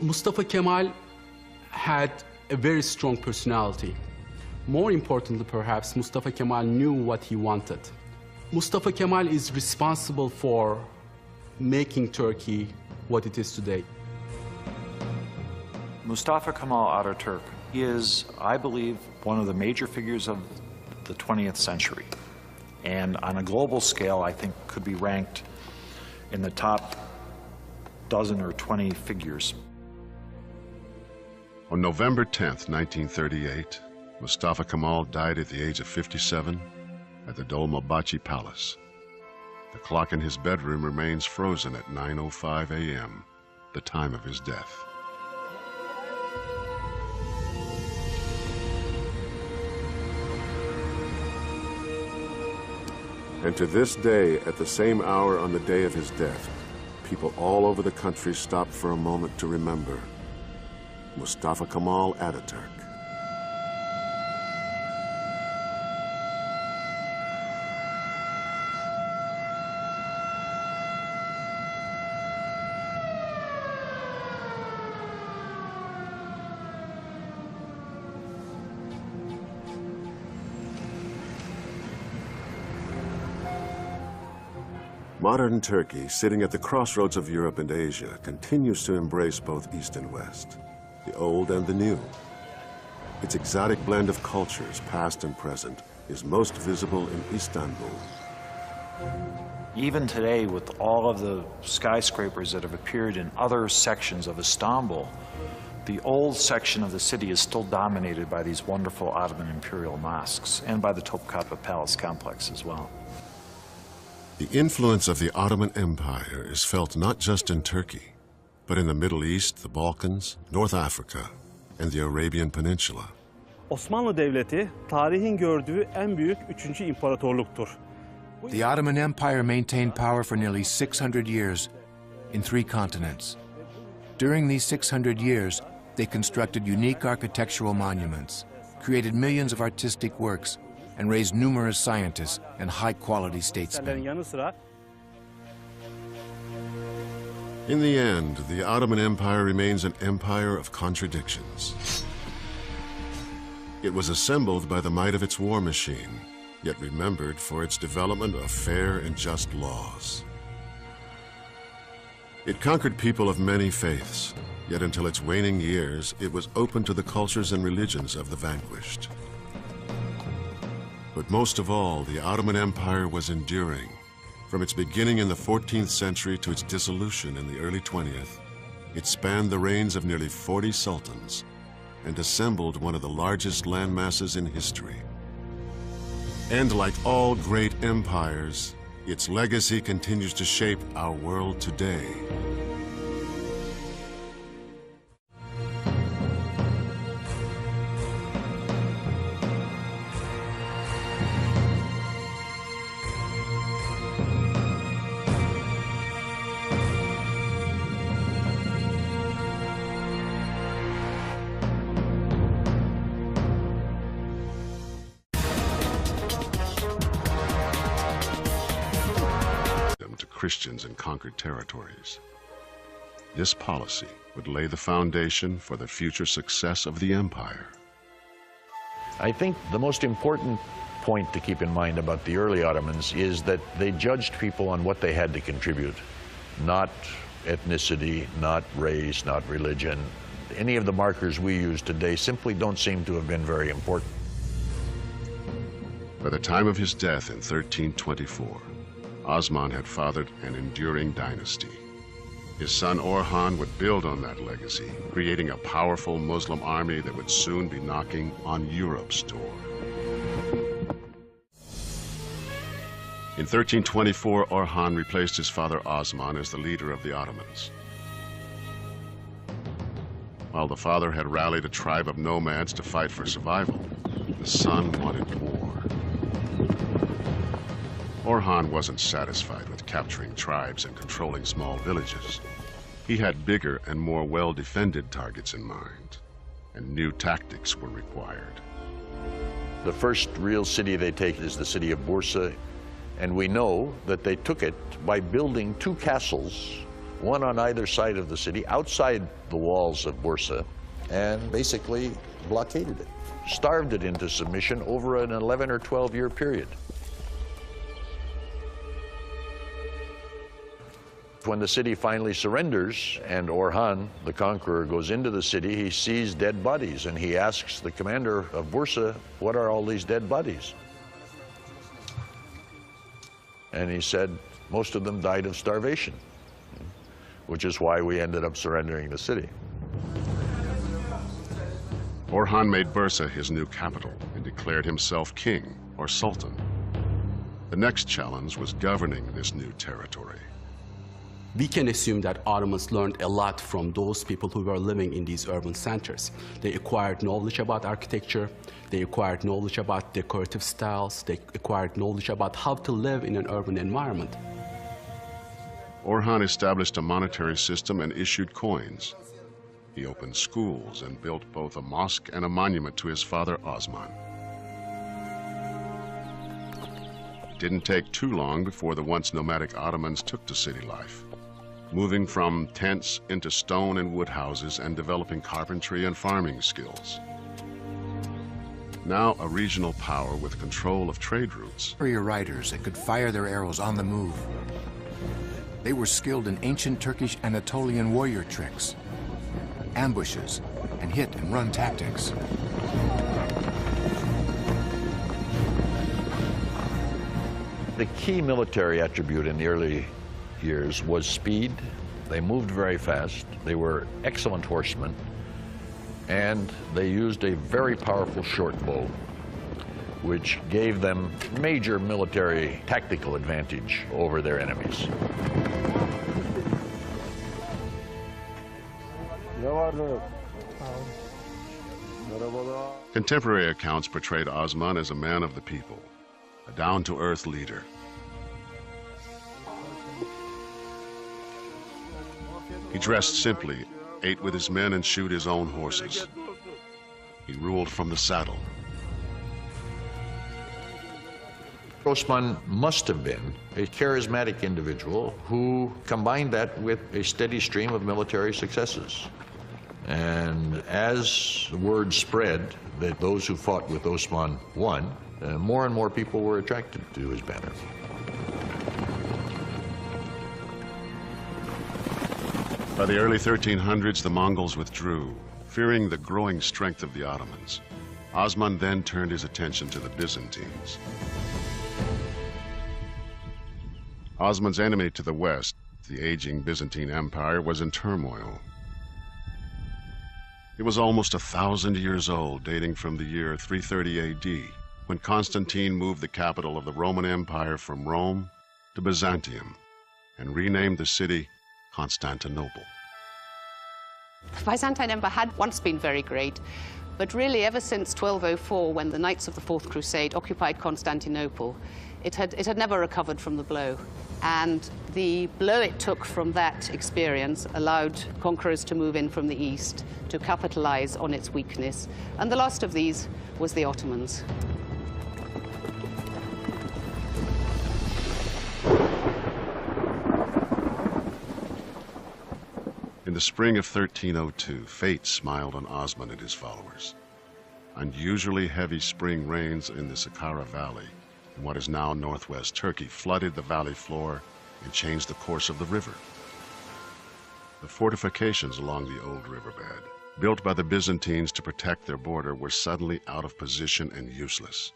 Mustafa Kemal had a very strong personality. More importantly, perhaps, Mustafa Kemal knew what he wanted. Mustafa Kemal is responsible for making Turkey what it is today. Mustafa Kemal Ataturk is, I believe, one of the major figures of the 20th century. And on a global scale, I think could be ranked in the top dozen or 20 figures. On November 10th, 1938, Mustafa Kemal died at the age of 57 at the Dolmabahce Palace. The clock in his bedroom remains frozen at 9:05 a.m., the time of his death. And to this day, at the same hour on the day of his death, people all over the country stop for a moment to remember Mustafa Kemal Ataturk. Modern Turkey, sitting at the crossroads of Europe and Asia, continues to embrace both East and West, the old and the new. Its exotic blend of cultures, past and present, is most visible in Istanbul. Even today, with all of the skyscrapers that have appeared in other sections of Istanbul, the old section of the city is still dominated by these wonderful Ottoman imperial mosques and by the Topkapı Palace complex as well. The influence of the Ottoman Empire is felt not just in Turkey, but in the Middle East, the Balkans, North Africa, and the Arabian Peninsula. Osmanlı Devleti, tarihin gördüğü en büyük 3. imparatorluktur. The Ottoman Empire maintained power for nearly 600 years in 3 continents. During these 600 years, they constructed unique architectural monuments, created millions of artistic works, and raised numerous scientists and high-quality statesmen. In the end, the Ottoman Empire remains an empire of contradictions. It was assembled by the might of its war machine, yet remembered for its development of fair and just laws. It conquered people of many faiths, yet until its waning years, it was open to the cultures and religions of the vanquished. But most of all, the Ottoman Empire was enduring. From its beginning in the 14th century to its dissolution in the early 20th, it spanned the reigns of nearly 40 sultans and assembled one of the largest landmasses in history. And like all great empires, its legacy continues to shape our world today. To Christians in conquered territories. This policy would lay the foundation for the future success of the empire. I think the most important point to keep in mind about the early Ottomans is that they judged people on what they had to contribute, not ethnicity, not race, not religion. Any of the markers we use today simply don't seem to have been very important. By the time of his death in 1324, Osman had fathered an enduring dynasty. His son Orhan would build on that legacy, creating a powerful Muslim army that would soon be knocking on Europe's door. In 1324, Orhan replaced his father Osman as the leader of the Ottomans. While the father had rallied a tribe of nomads to fight for survival, the son wanted war. Orhan wasn't satisfied with capturing tribes and controlling small villages. He had bigger and more well-defended targets in mind, and new tactics were required. The first real city they take is the city of Bursa, and we know that they took it by building two castles, one on either side of the city, outside the walls of Bursa, and basically blockaded it, starved it into submission over an 11 or 12-year period. When the city finally surrenders and Orhan, the conqueror, goes into the city, he sees dead bodies and he asks the commander of Bursa, "What are all these dead bodies?" And he said, "Most of them died of starvation," which is why we ended up surrendering the city. Orhan made Bursa his new capital and declared himself king or sultan. The next challenge was governing this new territory. We can assume that Ottomans learned a lot from those people who were living in these urban centers. They acquired knowledge about architecture, they acquired knowledge about decorative styles, they acquired knowledge about how to live in an urban environment. Orhan established a monetary system and issued coins. He opened schools and built both a mosque and a monument to his father Osman. It didn't take too long before the once nomadic Ottomans took to city life, moving from tents into stone and wood houses and developing carpentry and farming skills. Now a regional power with control of trade routes. Superior riders that could fire their arrows on the move. They were skilled in ancient Turkish Anatolian warrior tricks, ambushes, and hit and run tactics. The key military attribute in the early years was speed. They moved very fast. They were excellent horsemen. And they used a very powerful short bow, which gave them major military tactical advantage over their enemies. Contemporary accounts portrayed Osman as a man of the people, a down-to-earth leader. He dressed simply, ate with his men, and shoed his own horses. He ruled from the saddle. Osman must have been a charismatic individual who combined that with a steady stream of military successes. And as the word spread that those who fought with Osman won, more and more people were attracted to his banner. By the early 1300s, the Mongols withdrew, fearing the growing strength of the Ottomans. Osman then turned his attention to the Byzantines. Osman's enemy to the west, the aging Byzantine Empire, was in turmoil. It was almost 1,000 years old, dating from the year 330 AD, when Constantine moved the capital of the Roman Empire from Rome to Byzantium and renamed the city Constantinople. The Byzantine Empire had once been very great, but really ever since 1204, when the Knights of the Fourth Crusade occupied Constantinople, it had never recovered from the blow. And the blow it took from that experience allowed conquerors to move in from the east to capitalize on its weakness. And the last of these was the Ottomans. In the spring of 1302, fate smiled on Osman and his followers. Unusually heavy spring rains in the Saqqara Valley, in what is now northwest Turkey, flooded the valley floor and changed the course of the river. The fortifications along the old riverbed, built by the Byzantines to protect their border, were suddenly out of position and useless.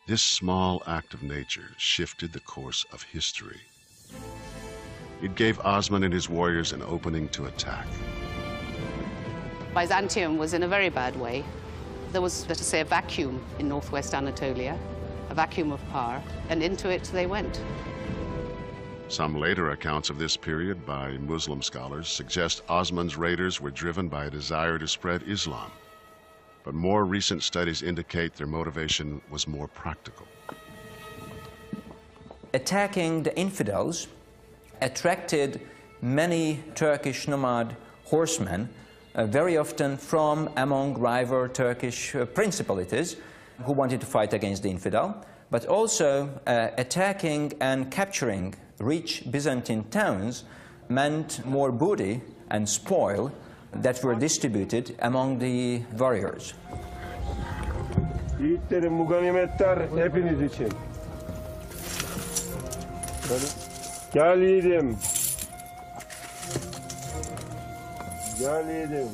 This small act of nature shifted the course of history. It gave Osman and his warriors an opening to attack. Byzantium was in a very bad way. There was, let us say, a vacuum in northwest Anatolia, a vacuum of power, and into it they went. Some later accounts of this period by Muslim scholars suggest Osman's raiders were driven by a desire to spread Islam. But more recent studies indicate their motivation was more practical. Attacking the infidels attracted many Turkish nomad horsemen, very often from among rival Turkish principalities who wanted to fight against the infidel, but also attacking and capturing rich Byzantine towns meant more booty and spoil that were distributed among the warriors. Yiğitlerim, bu ganimetler hepiniz için. Gel yiğidim. Gel yiğidim.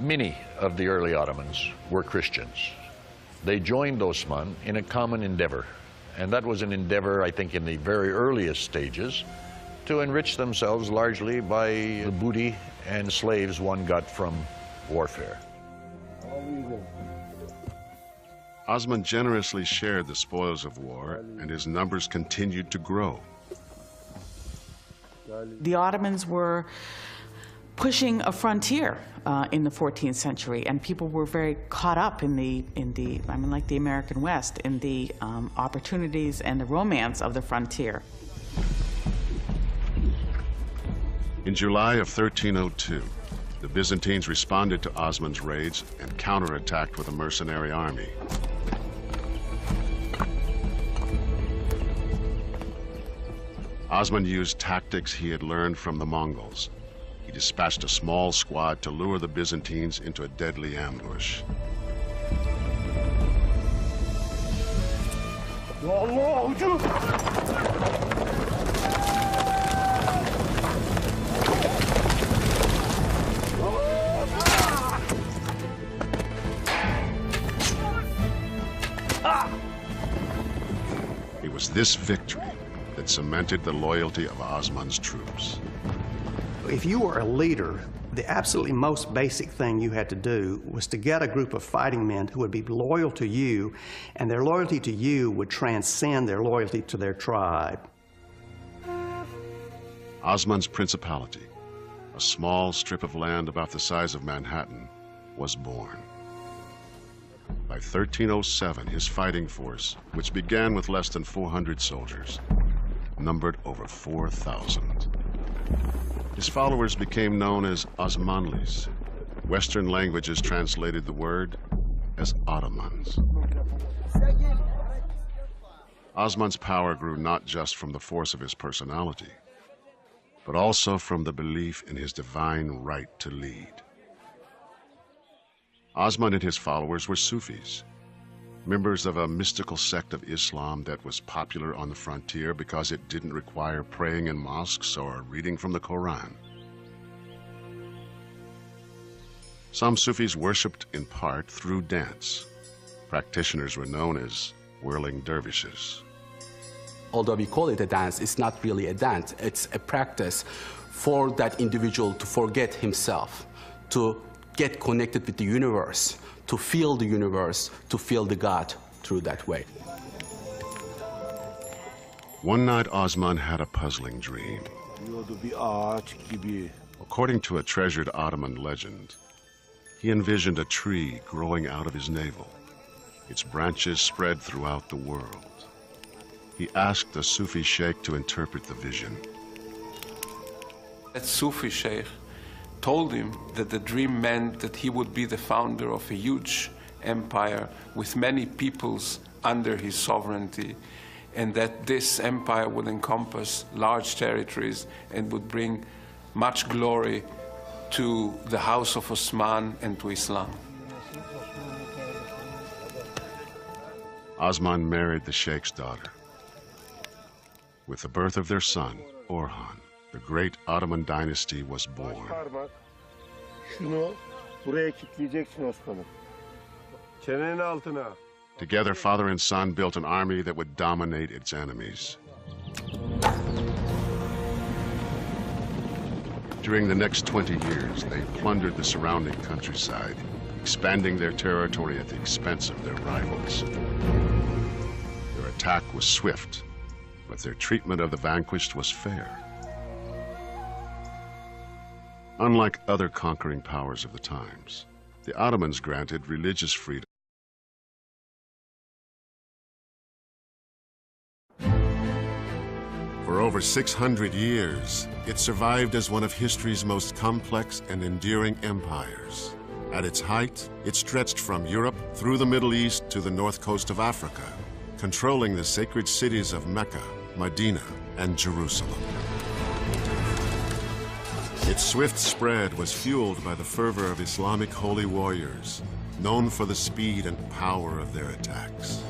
Many of the early Ottomans were Christians. They joined Osman in a common endeavor, and that was an endeavor, I think, in the very earliest stages, to enrich themselves largely by the booty and slaves one got from warfare. Osman generously shared the spoils of war, and his numbers continued to grow. The Ottomans were pushing a frontier in the 14th century, and people were very caught up in the I mean, like the American West, in the opportunities and the romance of the frontier. In July of 1302, the Byzantines responded to Osman's raids and counterattacked with a mercenary army. Osman used tactics he had learned from the Mongols. He dispatched a small squad to lure the Byzantines into a deadly ambush. It was this victory that cemented the loyalty of Osman's troops. If you were a leader, the absolutely most basic thing you had to do was to get a group of fighting men who would be loyal to you, and their loyalty to you would transcend their loyalty to their tribe. Osman's principality, a small strip of land about the size of Manhattan, was born. By 1307, his fighting force, which began with less than 400 soldiers, numbered over 4,000. His followers became known as Osmanlis. Western languages translated the word as Ottomans. Osman's power grew not just from the force of his personality, but also from the belief in his divine right to lead. Osman and his followers were Sufis, members of a mystical sect of Islam that was popular on the frontier because it didn't require praying in mosques or reading from the Quran. Some Sufis worshipped in part through dance. Practitioners were known as whirling dervishes. Although we call it a dance, it's not really a dance. It's a practice for that individual to forget himself, to get connected with the universe, to feel the universe, to feel the God through that way. One night, Osman had a puzzling dream. According to a treasured Ottoman legend, he envisioned a tree growing out of his navel. Its branches spread throughout the world. He asked the Sufi sheikh to interpret the vision. That Sufi sheikh told him that the dream meant that he would be the founder of a huge empire with many peoples under his sovereignty, and that this empire would encompass large territories and would bring much glory to the House of Osman and to Islam. Osman married the sheikh's daughter. With the birth of their son, Orhan, the great Ottoman dynasty was born. Together, father and son built an army that would dominate its enemies. During the next 20 years, they plundered the surrounding countryside, expanding their territory at the expense of their rivals. Their attack was swift, but their treatment of the vanquished was fair. Unlike other conquering powers of the times, the Ottomans granted religious freedom. For over 600 years, it survived as one of history's most complex and enduring empires. At its height, it stretched from Europe through the Middle East to the north coast of Africa, controlling the sacred cities of Mecca, Medina, and Jerusalem. Its swift spread was fueled by the fervor of Islamic holy warriors, known for the speed and power of their attacks.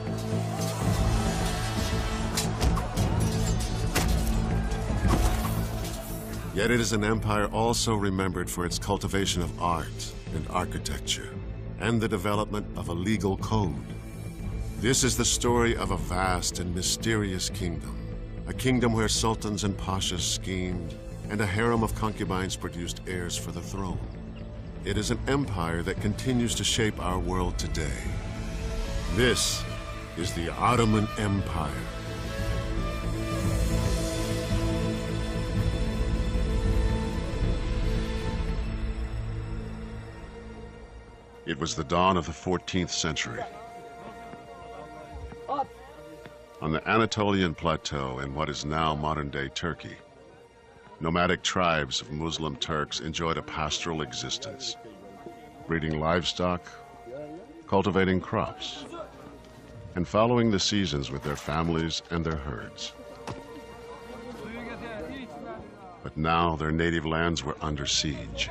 Yet it is an empire also remembered for its cultivation of art and architecture, and the development of a legal code. This is the story of a vast and mysterious kingdom, a kingdom where sultans and pashas schemed, and a harem of concubines produced heirs for the throne. It is an empire that continues to shape our world today. This is the Ottoman Empire. It was the dawn of the 14th century. On the Anatolian plateau in what is now modern-day Turkey, nomadic tribes of Muslim Turks enjoyed a pastoral existence, breeding livestock, cultivating crops, and following the seasons with their families and their herds. But now their native lands were under siege.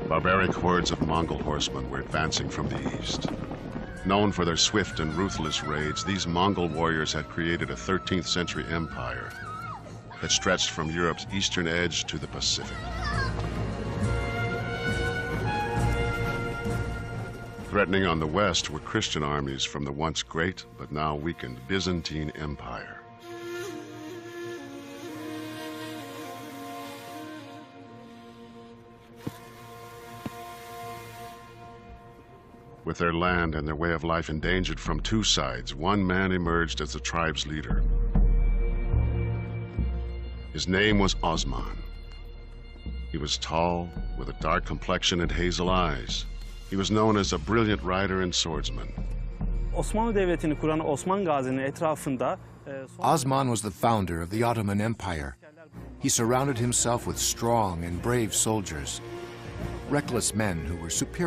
Barbaric hordes of Mongol horsemen were advancing from the east. Known for their swift and ruthless raids, these Mongol warriors had created a 13th century empire that stretched from Europe's eastern edge to the Pacific. Threatening on the west were Christian armies from the once great but now weakened Byzantine Empire. With their land and their way of life endangered from two sides, one man emerged as the tribe's leader. His name was Osman. He was tall, with a dark complexion and hazel eyes. He was known as a brilliant rider and swordsman. Osmanlı Devleti'ni kuran Osman Gazi'nin etrafında Osman was the founder of the Ottoman Empire. He surrounded himself with strong and brave soldiers, reckless men who were superior